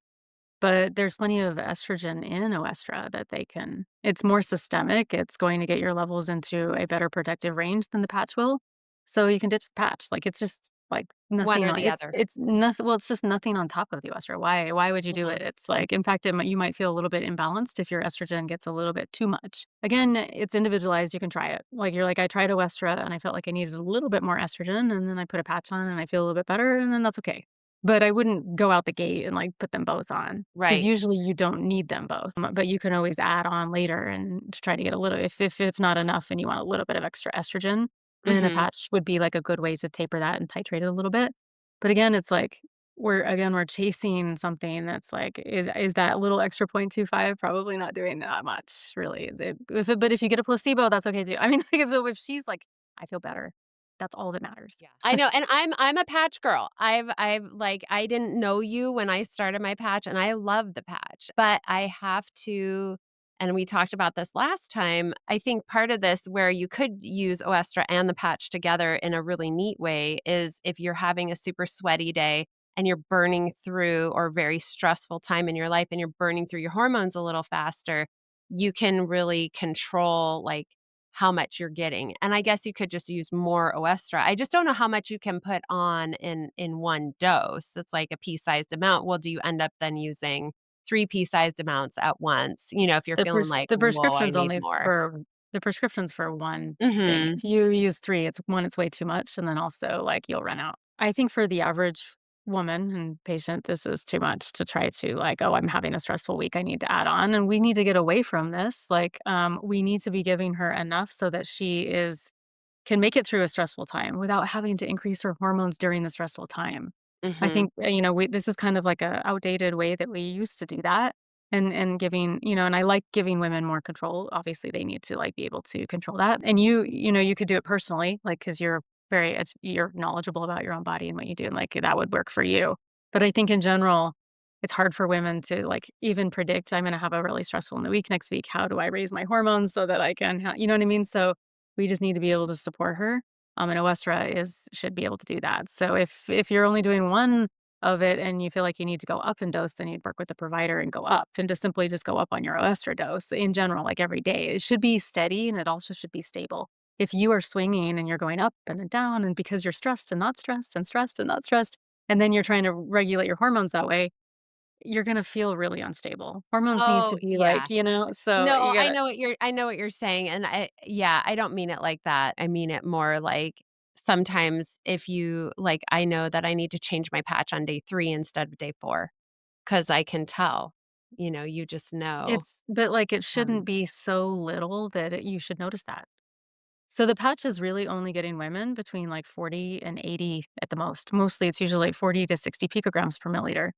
S1: But there's plenty of estrogen in Oestra that they can it's more systemic, it's going to get your levels into a better protective range than the patch will. So you can ditch the patch, like, it's just, like,
S2: One
S1: nothing
S2: or
S1: on
S2: the other.
S1: it's nothing well, it's just nothing on top of the Oestra. Why would you do it?
S2: Mhm.
S1: It's like, in fact, you might feel a little bit imbalanced if your estrogen gets a little bit too much. Again, it's individualized, you can try it. Like, you're like, "I tried Oestra and I felt like I needed a little bit more estrogen, and then I put a patch on and I feel a little bit better, and then that's okay." But I wouldn't go out the gate and, like, put them both on because
S2: Right.
S1: usually you don't need them both, but you can always add on later and to try to get a little if it's not enough and you want a little bit of extra estrogen, then a
S2: Mhm.
S1: patch would be, like, a good way to taper that and titrate it a little bit. But again, it's like we're chasing something that's like, is that little extra 0.25 probably not doing that much, really. But if you get a placebo, that's okay too. I mean, like, if she's like, "I feel better," that's all that matters.
S2: Yeah. I know, and I'm a patch girl. I've like I didn't know you when I started my patch, and I love the patch, but I have to and we talked about this last time, I think part of this where you could use Oestra and the patch together in a really neat way is if you're having a super sweaty day and you're burning through or very stressful time in your life and you're burning through your hormones a little faster, you can really control, like, how much you're getting. And I guess you could just use more Oestra. I just don't know how much you can put on in one dose. It's like a pea-sized amount. Well, do you end up then using 3 pea-sized amounts at once, if you're feeling like,
S1: The
S2: "Whoa, I
S1: prescription's
S2: need
S1: only
S2: more."
S1: for the prescription's for one thing.
S2: Mhm.
S1: If you use 3, it's way too much, and then also, like, you'll run out. I think for the average woman and patient, this is too much to try to, like, "Oh, I'm having a stressful week, I need to add on," and we need to get away from this, like, we need to be giving her enough so that she can make it through a stressful time without having to increase her hormones during the stressful time. I
S2: Mhm.
S1: think, we this is kind of like a outdated way that we used to do that and giving, and I like giving women more control. Obviously, they need to, like, be able to control that. And you could do it personally, like, because 'cause you're you're knowledgeable about your own body and what you do, and, like, that would work for you. But I think in general, it's hard for women to, like, even predict, "I'm gonna have a really stressful week next week. How do I raise my hormones so that I can you know what I mean? So, we just need to be able to support her, and Oestra should be able to do that. So if you're only doing one of it and you feel like you need to go up in dose, then you'd work with the provider and go up, and to simply just go up on your Oestra dose in general, like, every day. It should be steady, and it also should be stable. If you are swinging and you're going up and then down, and because you're stressed and not stressed and stressed and not stressed, and then you're trying to regulate your hormones that way, you're gonna feel really unstable. Hormones need to
S2: Oh,
S1: be
S2: yeah.
S1: like, so
S2: No,
S1: you gotta
S2: I know what you're saying, and I don't mean it like that. I mean it more like sometimes if you like, I know that I need to change my patch on day 3 instead of day 4 because I can tell, you just know.
S1: but, like, it shouldn't
S2: Um
S1: be so little that you should notice that. So the patch is really only getting women between, like, 40 and 80 at the most. Mostly, it's usually 40 to 60 picograms per milliliter.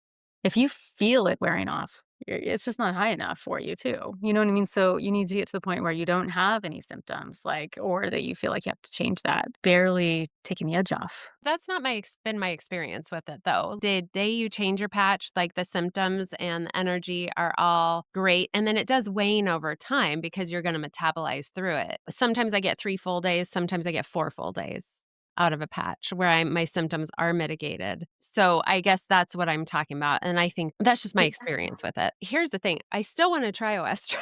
S1: If you feel it wearing off, it's just not high enough for you too, you know what I mean? So you need to get to the point where you don't have any symptoms, like, or that you feel like you have to change that, barely taking the edge off.
S2: That's not been my experience with it though. The day you change your patch, like the symptoms and the energy are all great. And then it does wane over time because you're going to metabolize through it. Sometimes I get 3 full days, sometimes I get 4 full days out of a patch where my symptoms are mitigated. So I guess that's what I'm talking about. And I think that's just my experience with it. Here's the thing. I still want to try Oestra.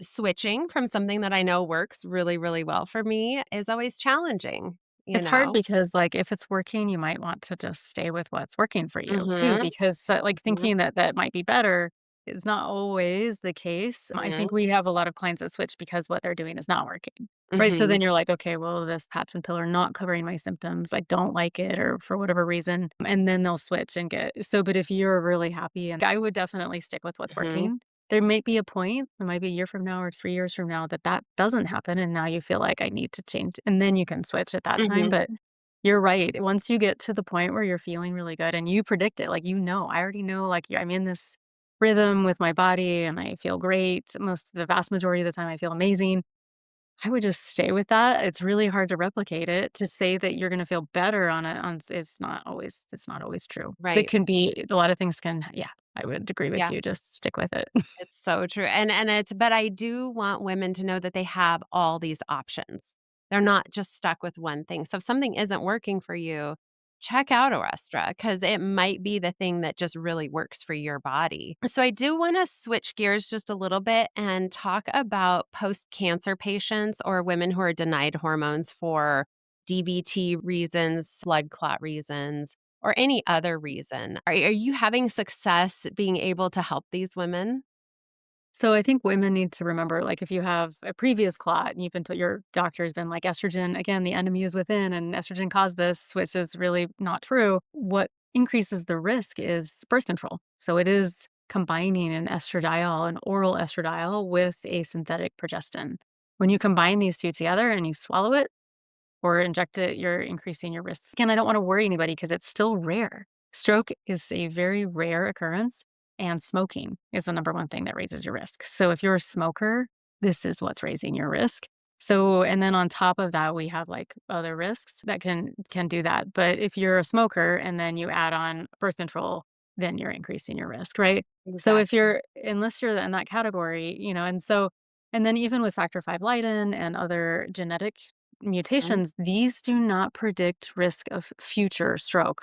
S2: Switching from something that I know works really, really well for me is always challenging, you
S1: It's hard
S2: know?
S1: because, like, if it's working, you might want to just stay with what's working for you too,
S2: Mhm,
S1: because, like,
S2: mhm,
S1: thinking that that might be better is not always the case. I think
S2: mhm,
S1: we have a lot of clients that switch because what they're doing is not working, right? So
S2: mhm,
S1: then you're like, "Okay, well, this patch and pill are not covering my symptoms. I don't like it," or for whatever reason, and then they'll switch and but if you're really happy, and I would definitely stick with what's
S2: mhm,
S1: working. There may be a point, it might be a year from now or 3 years from now that that doesn't happen, and now you feel like, "I need to change," and then you can switch at that time,
S2: mhm,
S1: but you're right. Once you get to the point where you're feeling really good and you predict it, like, I already know, like, I'm in this rhythm with my body and I feel great. The vast majority of the time, I feel amazing. I would just stay with that. It's really hard to replicate it. To say that you're gonna feel better on it on it's not always true. It
S2: right,
S1: can be a lot of things can yeah, I would agree with
S2: yeah,
S1: you. Just stick with it.
S2: it's so true, and it's but I do want women to know that they have all these options. They're not just stuck with one thing, so if something isn't working for you, check out Oestra because it might be the thing that just really works for your body. So I do wanna switch gears just a little bit and talk about post-cancer patients or women who are denied hormones for DVT reasons, blood clot reasons, or any other reason. Are you having success being able to help these women?
S1: So I think women need to remember, like, if you have a previous clot and you've been told your doctor's been like, estrogen, again, the enemy is within, and estrogen caused this, which is really not true. What increases the risk is birth control. So it is combining an oral estradiol, with a synthetic progestin. When you combine these two together and you swallow it, or inject it, you're increasing your risks. Again, I don't want to worry anybody because it's still rare. Stroke is a very rare occurrence, and smoking is the number one thing that raises your risk. So if you're a smoker, this is what's raising your risk. So, and then on top of that, we have like other risks that can do that. But if you're a smoker and then you add on birth control, then you're increasing your risk, right? So if
S2: Exactly.
S1: you're unless you're in that category, and then even with factor V Leiden and other genetic
S2: Mhm,
S1: mutations, these do not predict risk of future stroke.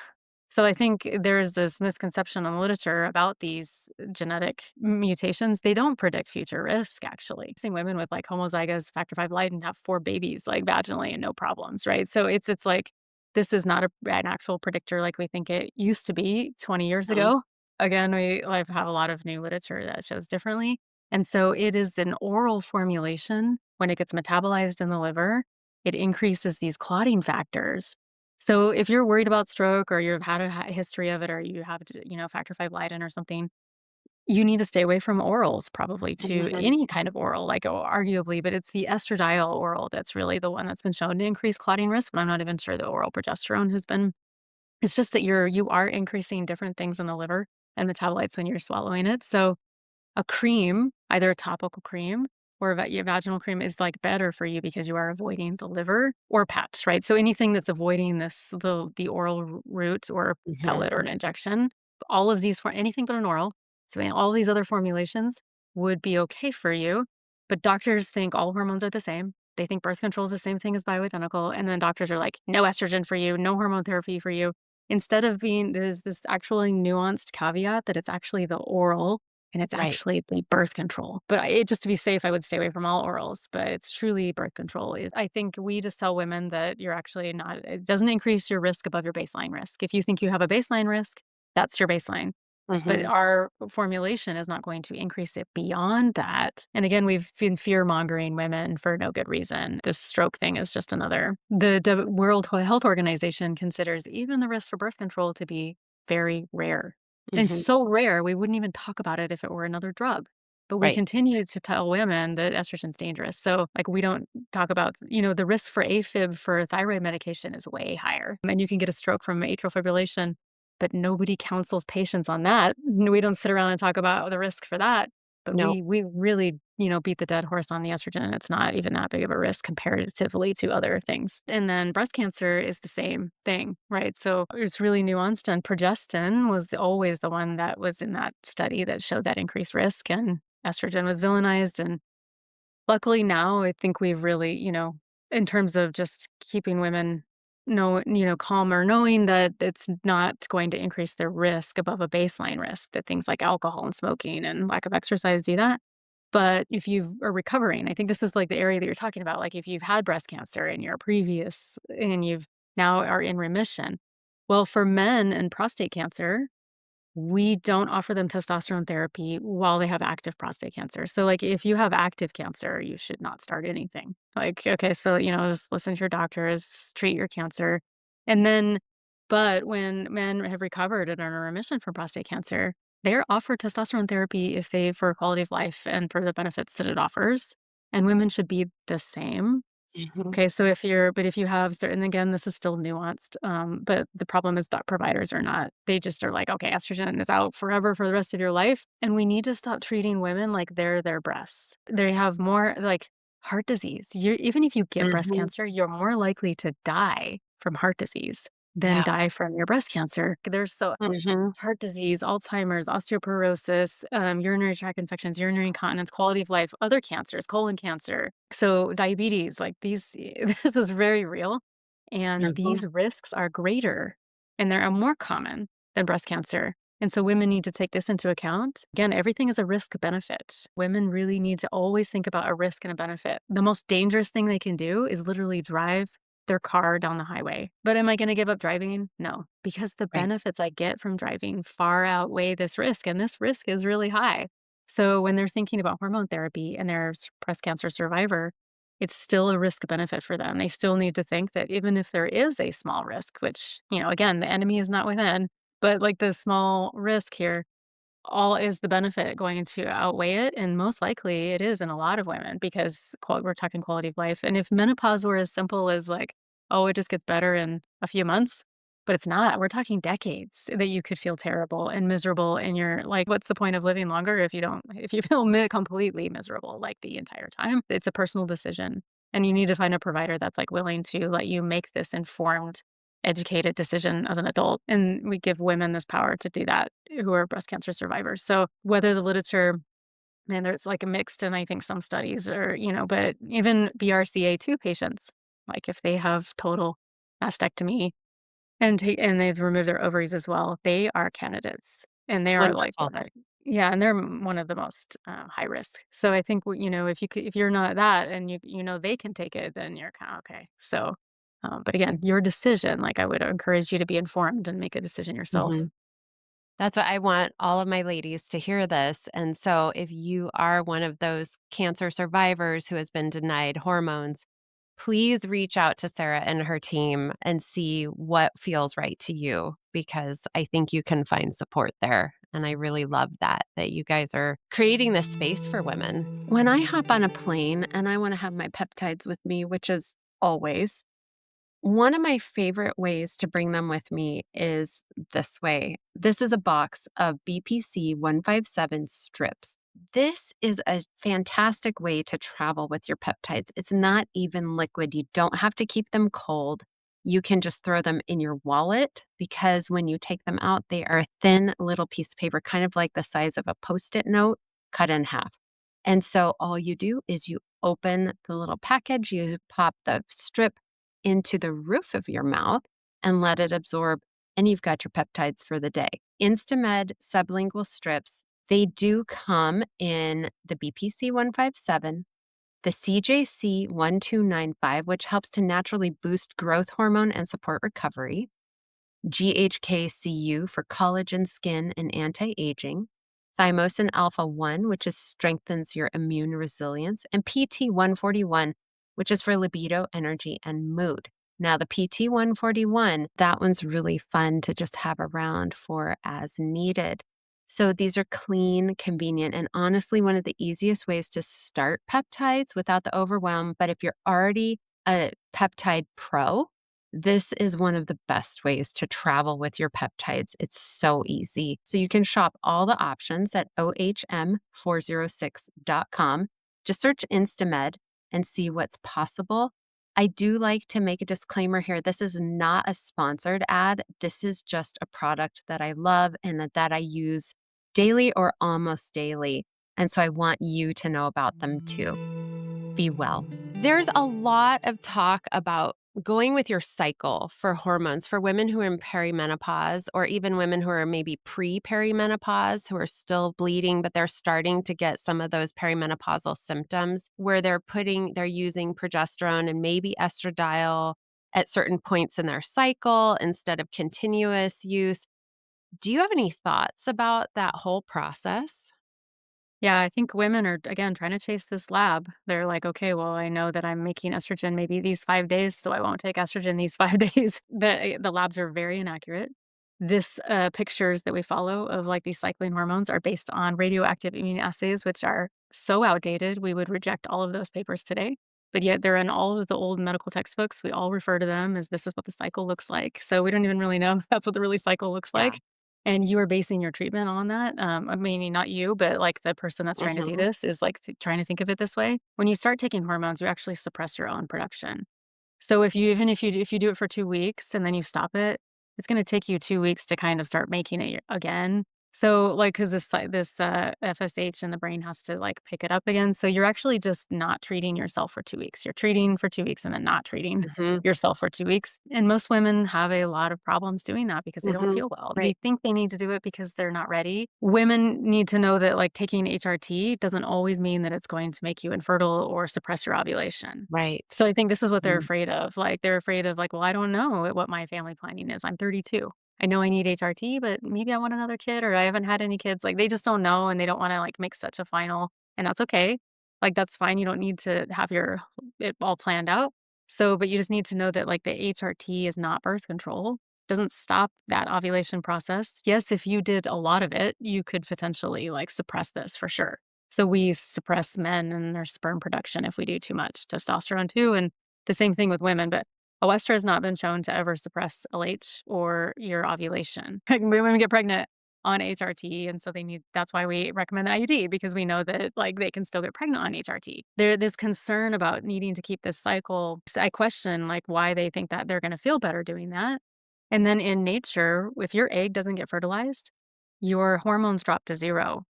S1: So I think there's this misconception in the literature about these genetic mutations. They don't predict future risk, actually. Seeing women with like homozygous factor V Leiden have 4 babies like vaginally and no problems, right? So it's like this is not an actual predictor like we think it used to be 20 years
S2: mhm,
S1: ago. Again, we like have a lot of new literature that shows differently. And so it is an oral formulation. When it gets metabolized in the liver, it increases these clotting factors. So if you're worried about stroke, or you've had a history of it, or you have, factor V Leiden or something, you need to stay away from orals, probably, to
S2: mhm.
S1: any kind of oral, like, arguably, but it's the estradiol oral that's really the one that's been shown to increase clotting risk, but I'm not even sure the oral progesterone has been. It's just that you are increasing different things in the liver and metabolites when you're swallowing it. So a cream, either a topical cream or your vaginal cream is, like, better for you because you are avoiding the liver or patch, right? So anything that's avoiding the oral route or
S2: Mhm.
S1: pellet or an injection, all of these for anything but an oral, so all these other formulations would be okay for you, but doctors think all hormones are the same. They think birth control is the same thing as bioidentical, and then doctors are like, "No estrogen for you, no hormone therapy for you." Instead of being there's this actually nuanced caveat that it's actually the oral and it's
S2: Right.
S1: actually the birth control. But just to be safe, I would stay away from all orals, but it's truly birth control. I think we just tell women that you're actually not it doesn't increase your risk above your baseline risk. If you think you have a baseline risk, that's your baseline. But
S2: Mhm.
S1: our formulation is not going to increase it beyond that. And again, we've been fear-mongering women for no good reason. This stroke thing is just another. The World Health Organization considers even the risk for birth control to be very rare. And
S2: Mhm.
S1: so rare, we wouldn't even talk about it if it were another drug. But we
S2: Right.
S1: continue to tell women that estrogen's dangerous. So, like, we don't talk about, the risk for AFib for thyroid medication is way higher. And you can get a stroke from atrial fibrillation, but nobody counsels patients on that. We don't sit around and talk about the risk for that, but
S2: No.
S1: we really, beat the dead horse on the estrogen, and it's not even that big of a risk comparatively to other things. And then breast cancer is the same thing, right? So it's really nuanced, and progestin was always the one that was in that study that showed that increased risk, and estrogen was villainized. And luckily now, I think we've really, in terms of just keeping women calmer, knowing that it's not going to increase their risk above a baseline risk, that things like alcohol and smoking and lack of exercise do that. But if you are recovering, I think this is like the area that you're talking about. Like if you've had breast cancer in your previous and you've now are in remission. Well, for men and prostate cancer, we don't offer them testosterone therapy while they have active prostate cancer. So, like, if you have active cancer, you should not start anything. Like, okay, so, just listen to your doctors, treat your cancer. And then, but when men have recovered and are in remission from prostate cancer, they're offered testosterone therapy if they, for quality of life and for the benefits that it offers. And women should be the same.
S2: Mhm.
S1: Okay, so if you have certain again, this is still nuanced, but the problem is that providers are not. They just are like, "Okay, estrogen is out forever for the rest of your life," and we need to stop treating women like they're their breasts. They have more like heart disease. Even if you get breast
S2: Mhm.
S1: cancer, you're more likely to die from heart disease than
S2: Yeah.
S1: die from your breast cancer. There's so
S2: Mhm.
S1: heart disease, Alzheimer's, osteoporosis, urinary tract infections, urinary incontinence, quality of life, other cancers, colon cancer. So diabetes, like these, this is very real. And
S2: Mhm.
S1: these risks are greater and they are more common than breast cancer. And so women need to take this into account. Again, everything is a risk benefit. Women really need to always think about a risk and a benefit. The most dangerous thing they can do is literally drive their car down the highway. But am I gonna give up driving? No, because the
S2: Right.
S1: benefits I get from driving far outweigh this risk, and this risk is really high. So when they're thinking about hormone therapy and they're breast cancer survivor, it's still a risk benefit for them. They still need to think that even if there is a small risk, which, again, the enemy is not within, but like the small risk here, all is the benefit going to outweigh it? And most likely it is in a lot of women because we're talking quality of life. And if menopause were as simple as like, oh, it just gets better in a few months, but it's not. We're talking decades that you could feel terrible and miserable. And you're like, what's the point of living longer if you feel completely miserable like the entire time? It's a personal decision. And you need to find a provider that's like willing to let you make this informed educated decision as an adult, and we give women this power to do that who are breast cancer survivors. So whether the literature man, there's like a mixed and I think some studies are, but even BRCA2 patients, like if they have total mastectomy and they've removed their ovaries as well, they are candidates, and they are like
S2: Wonderful.
S1: yeah, and they're one of the most, high risk. So I think, if you're not that and they can take it, then you're kinda okay. So, but again, your decision, like, I would encourage you to be informed and make a decision yourself.
S2: Mhm. That's what I want all of my ladies to hear this. And so, if you are one of those cancer survivors who has been denied hormones, please reach out to Sarah and her team and see what feels right to you because I think you can find support there. And I really love that you guys are creating this space for women. When I hop on a plane and I want to have my peptides with me, which is always, one of my favorite ways to bring them with me is this way. This is a box of BPC 157 strips. This is a fantastic way to travel with your peptides. It's not even liquid. You don't have to keep them cold. You can just throw them in your wallet because when you take them out, they are a thin little piece of paper, kind of like the size of a Post it note cut in half. And so all you do is you open the little package, you pop the strip into the roof of your mouth and let it absorb, and you've got your peptides for the day. Instamed sublingual strips, they do come in the BPC 157, the CJC 1295, which helps to naturally boost growth hormone and support recovery, GHKCU for collagen, skin, and anti aging, thymosin alpha 1, which strengthens your immune resilience, and PT 141, which is for libido, energy, and mood. Now, the PT 141, that one's really fun to just have around for as needed. So, these are clean, convenient, and honestly, one of the easiest ways to start peptides without the overwhelm. But if you're already a peptide pro, this is one of the best ways to travel with your peptides. It's so easy. So you can shop all the options at ohm406.com. Just search Instamed and see what's possible. I do like to make a disclaimer here. This is not a sponsored ad. This is just a product that I love and that I use daily or almost daily. And so I want you to know about them too. Be well. There's a lot of talk about going with your cycle for hormones for women who are in perimenopause or even women who are maybe pre-perimenopause who are still bleeding, but they're starting to get some of those perimenopausal symptoms where they're using progesterone and maybe estradiol at certain points in their cycle instead of continuous use. Do you have any thoughts about that whole process?
S1: Yeah, I think women are, again, trying to chase this lab. They're like, okay, well, I know that I'm making estrogen maybe these 5 days, so I won't take estrogen these 5 days. The labs are very inaccurate. This pictures that we follow of like these cycling hormones are based on radioactive immunoassays, which are so outdated. We would reject all of those papers today, but yet they're in all of the old medical textbooks. We all refer to them as this is what the cycle looks like. So we don't even really know if that's what the really cycle looks
S2: Yeah.
S1: like. And you are basing your treatment on that, I mean, not you, but, like, the person that's trying to do
S2: Mhm.
S1: this is, like, trying to think of it this way. When you start taking hormones, you actually suppress your own production. So if you even if you do it for 2 weeks and then you stop it, it's gonna take you 2 weeks to kind of start making it again. So, like, 'cause this FSH in the brain has to, like, pick it up again, so you're actually just not treating yourself for 2 weeks. You're treating for 2 weeks and then not treating
S2: Mhm.
S1: yourself for 2 weeks, and most women have a lot of problems doing that because they don't
S2: Mhm.
S1: feel well. They
S2: Right.
S1: think they need to do it because they're not ready. Women need to know that, like, taking HRT doesn't always mean that it's going to make you infertile or suppress your ovulation.
S2: Right.
S1: So I think this is what they're
S2: Mm.
S1: afraid of. Like, they're afraid of, like, "Well, I don't know what my family planning is. I'm 32. I know I need HRT, but maybe I want another kid, or I haven't had any kids." Like, they just don't know, and they don't wanna, like, make such a final, and that's okay. Like, that's fine. You don't need to have your it all planned out. So, but you just need to know that, like, the HRT is not birth control. Doesn't stop that ovulation process. Yes, if you did a lot of it, you could potentially, like, suppress this for sure. So we suppress men and their sperm production if we do too much testosterone too, and the same thing with women, but Oestra has not been shown to ever suppress LH or your ovulation. Women get pregnant on HRT, and so that's why we recommend the IUD because we know that, like, they can still get pregnant on HRT. This concern about needing to keep this cycle, I question, like, why they think that they're gonna feel better doing that. And then in nature, if your egg doesn't get fertilized, your hormones drop to 0.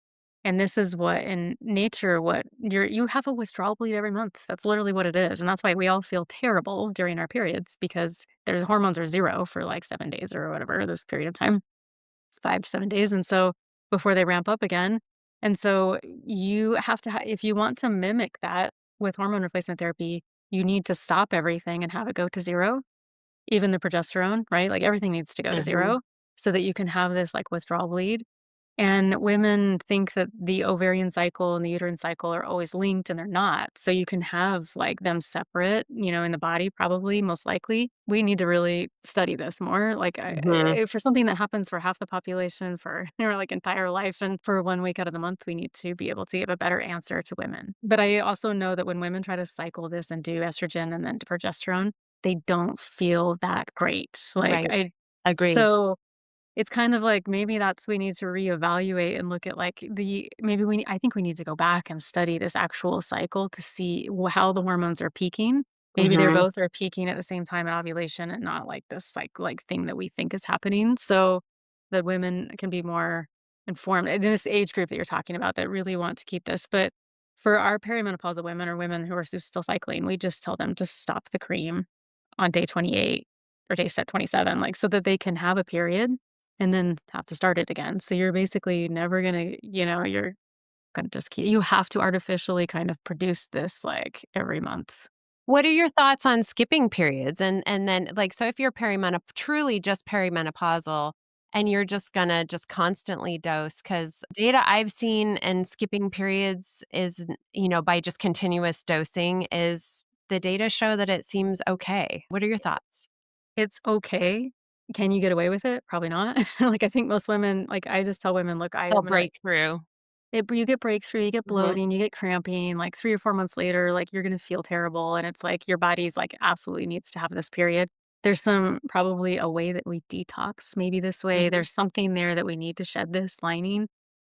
S1: And this is what in nature, what you have a withdrawal bleed every month. That's literally what it is. And that's why we all feel terrible during our periods because there's hormones are 0 for like 7 days or whatever, this period of time, 5 to 7 days. And so before they ramp up again. And so you have to, if you want to mimic that with hormone replacement therapy, you need to stop everything and have it go to 0, even the progesterone, right? Like everything needs to go to
S2: Mhm.
S1: 0 so that you can have this like withdrawal bleed. And women think that the ovarian cycle and the uterine cycle are always linked, and they're not. So you can have like them separate, in the body, probably, most likely. We need to really study this more. Like,
S2: Mhm.
S1: for something that happens for half the population for their like entire life, and for 1 week out of the month, we need to be able to give a better answer to women. But I also know that when women try to cycle this and do estrogen and then progesterone, they don't feel that great. Like
S2: Right.
S1: I,
S2: Agreed.
S1: so it's kind of like maybe that's we need to reevaluate and look at, like, the maybe I think we need to go back and study this actual cycle to see how the hormones are peaking. Maybe they're
S2: Mhm.
S1: both are peaking at the same time at ovulation and not like this, like, thing that we think is happening, so that women can be more informed in this age group that you're talking about that really want to keep this. But for our perimenopausal women or women who are still cycling, we just tell them to stop the cream on day 28 or day set 27, like, so that they can have a period and then have to start it again. So you're basically never gonna, you're gonna just keep you have to artificially kind of produce this, like, every month.
S2: What are your thoughts on skipping periods? And then, like, so if you're truly just perimenopausal and you're just gonna just constantly dose, because data I've seen and skipping periods is, by just continuous dosing is the data show that it seems okay. What are your thoughts?
S1: It's okay. Can you get away with it? Probably not. Like, I think most women like, I just tell women, "Look,
S2: They'll
S1: I'm gonna."
S2: break through.
S1: You get breakthrough, you get
S2: Mhm,
S1: bloating, you get cramping, like, 3 or 4 months later, like, you're gonna feel terrible, and it's like your body's, like, absolutely needs to have this period. There's probably a way that we detox maybe this way,
S2: mhm.
S1: there's something there that we need to shed this lining.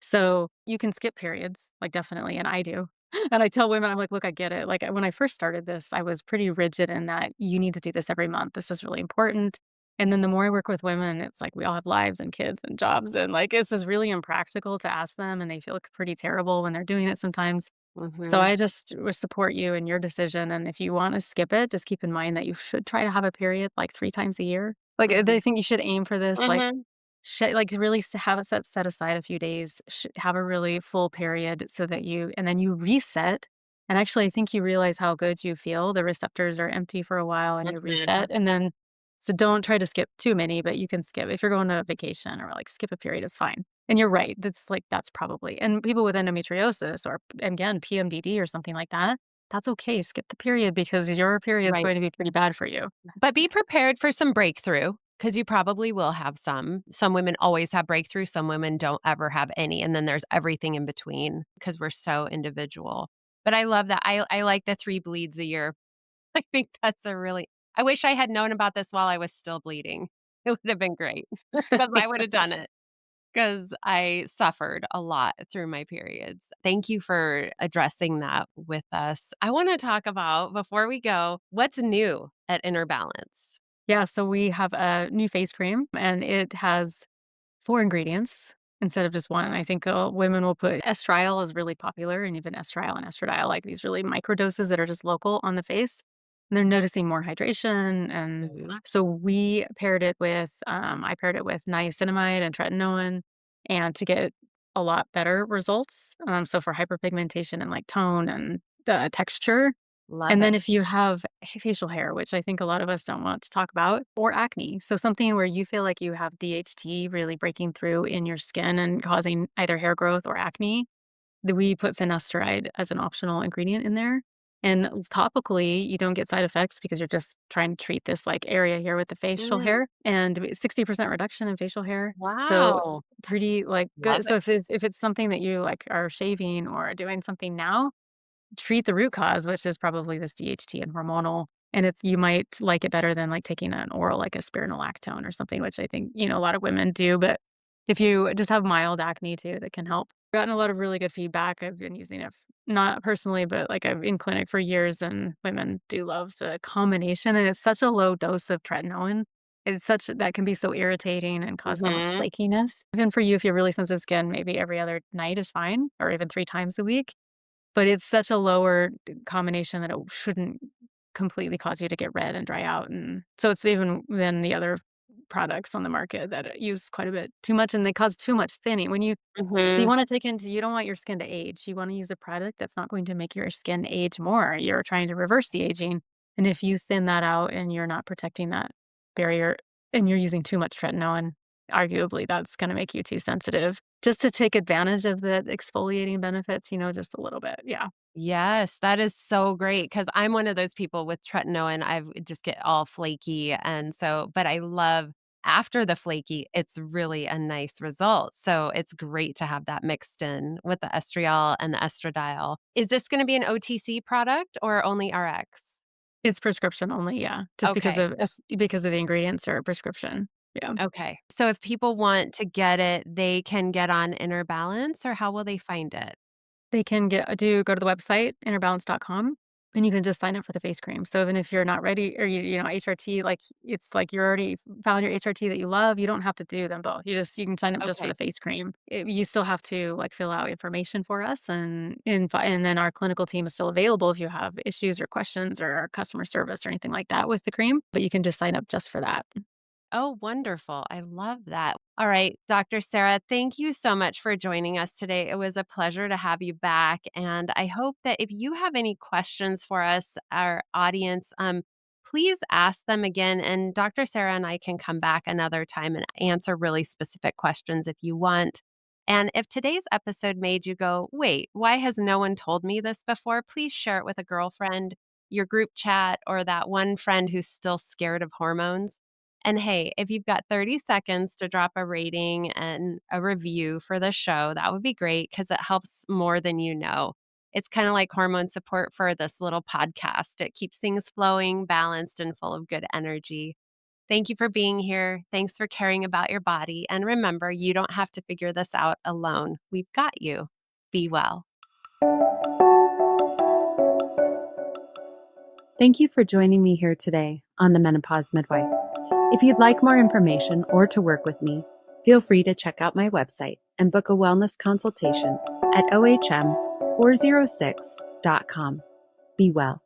S1: So, you can skip periods, like, definitely, and I do. And I tell women, I'm like, "Look, I get it." Like, when I first started this, I was pretty rigid in that you need to do this every month, this is really important. And then the more I work with women, it's like we all have lives and kids and jobs, and, like, it's just really impractical to ask them, and they feel pretty terrible when they're doing it sometimes. So
S2: Mhm,
S1: I just would support you in your decision, and if you wanna skip it, just keep in mind that you should try to have a period, like, 3 times a year. Like,
S2: mhm,
S1: I think you should aim for this, like,
S2: mhm.
S1: like, really have it set aside a few days, have a really full period so that and then you reset, and actually, I think you realize how good you feel, the receptors are empty for a while, and you
S2: Mhm.
S1: reset, and then so don't try to skip too many, but you can skip if you're going to a vacation or, like, skip a period, it's fine. And you're right, that's probably and people with endometriosis or, again, PMDD or something like that, that's okay, skip the period because your period's
S2: Right.
S1: going to be pretty bad for you.
S2: But be prepared for some breakthrough, because you probably will have some. Some women always have breakthrough, some women don't ever have any, and then there's everything in between because 'cause we're so individual. But I love that. I like the 3 bleeds a year. I think that's a really I wish I had known about this while I was still bleeding. It would have been great because I would have done it. Because I suffered a lot through my periods. Thank you for addressing that with us. I wanna talk about, before we go, what's new at Inner Balance?
S1: Yeah, so we have a new face cream, and it has 4 ingredients instead of just 1. I think, women will put estriol is really popular, and even estriol and estradiol, like these really micro doses that are just local on the face. And they're noticing more hydration, and
S2: Mhm.
S1: so I paired it with niacinamide and tretinoin, and to get a lot better results. So for hyperpigmentation and, like, tone and the texture,
S2: Love
S1: and
S2: it.
S1: then if you have facial hair, which I think a lot of us don't want to talk about, or acne, so something where you feel like you have DHT really breaking through in your skin and causing either hair growth or acne, that we put finasteride as an optional ingredient in there. And topically, you don't get side effects because you're just trying to treat this, like, area here with the facial
S2: Mm,
S1: hair, and 60% reduction in facial hair. So
S2: wow.
S1: pretty, like,
S2: Love
S1: good. So
S2: it.
S1: if it's something that you, like, are shaving or doing something now, treat the root cause, which is probably this DHT and hormonal, and you might like it better than, like, taking an oral, like a spironolactone or something, which I think, a lot of women do, but if you just have mild acne too, that can help. Gotten a lot of really good feedback. I've been using it not personally, but, like, I've in clinic for years, and women do love the combination, and it's such a low dose of tretinoin. It's such that can be so irritating and cause so much
S2: Mhm,
S1: flakiness. Even for you, if you have really sensitive skin, maybe every other night is fine, or even 3 times a week. But it's such a lower combination that it shouldn't completely cause you to get red and dry out, and so it's even than the other products on the market that use quite a bit too much, and they cause too much thinning. So you
S2: mhm.
S1: wanna you don't want your skin to age, you wanna use a product that's not going to make your skin age more, you're trying to reverse the aging, and if you thin that out and you're not protecting that barrier and you're using too much tretinoin, arguably that's gonna make you too sensitive. Just to take advantage of the exfoliating benefits, just a little bit, yeah.
S2: Yes, that is so great because 'cause I'm one of those people with tretinoin, I just get all flaky, and so but I love after the flaky, it's really a nice result, so it's great to have that mixed in with the estriol and the estradiol. Is this gonna be an OTC product or only RX?
S1: It's prescription only, yeah, just
S2: Okay.
S1: because of the ingredients are prescription. Yeah.
S2: Okay. So if people want to get it, they can get on Inner Balance, or how will they find it?
S1: They can go to the website, innerbalance.com, and you can just sign up for the face cream. So even if you're not ready or HRT, like, it's like you're already found your HRT that you love, you don't have to do them both. You can sign up just for
S2: Okay.
S1: the face cream. You still have to, like, fill out information for us, and then our clinical team is still available if you have issues or questions or our customer service or anything like that with the cream, but you can just sign up just for that.
S2: Oh, wonderful. I love that. All right, Dr. Sarah, thank you so much for joining us today. It was a pleasure to have you back. And I hope that if you have any questions for us, our audience, please ask them again. And Dr. Sarah and I can come back another time and answer really specific questions if you want. And if today's episode made you go, wait, why has no one told me this before? Please share it with a girlfriend, your group chat, or that one friend who's still scared of hormones. And hey, if you've got 30 seconds to drop a rating and a review for the show, that would be great because it helps more than you know. It's kind of like hormone support for this little podcast. It keeps things flowing, balanced, and full of good energy. Thank you for being here. Thanks for caring about your body. And remember, you don't have to figure this out alone. We've got you. Be well.
S3: Thank you for joining me here today on the Menopause Midwife. If you'd like more information or to work with me, feel free to check out my website and book a wellness consultation at ohm406.com. Be well.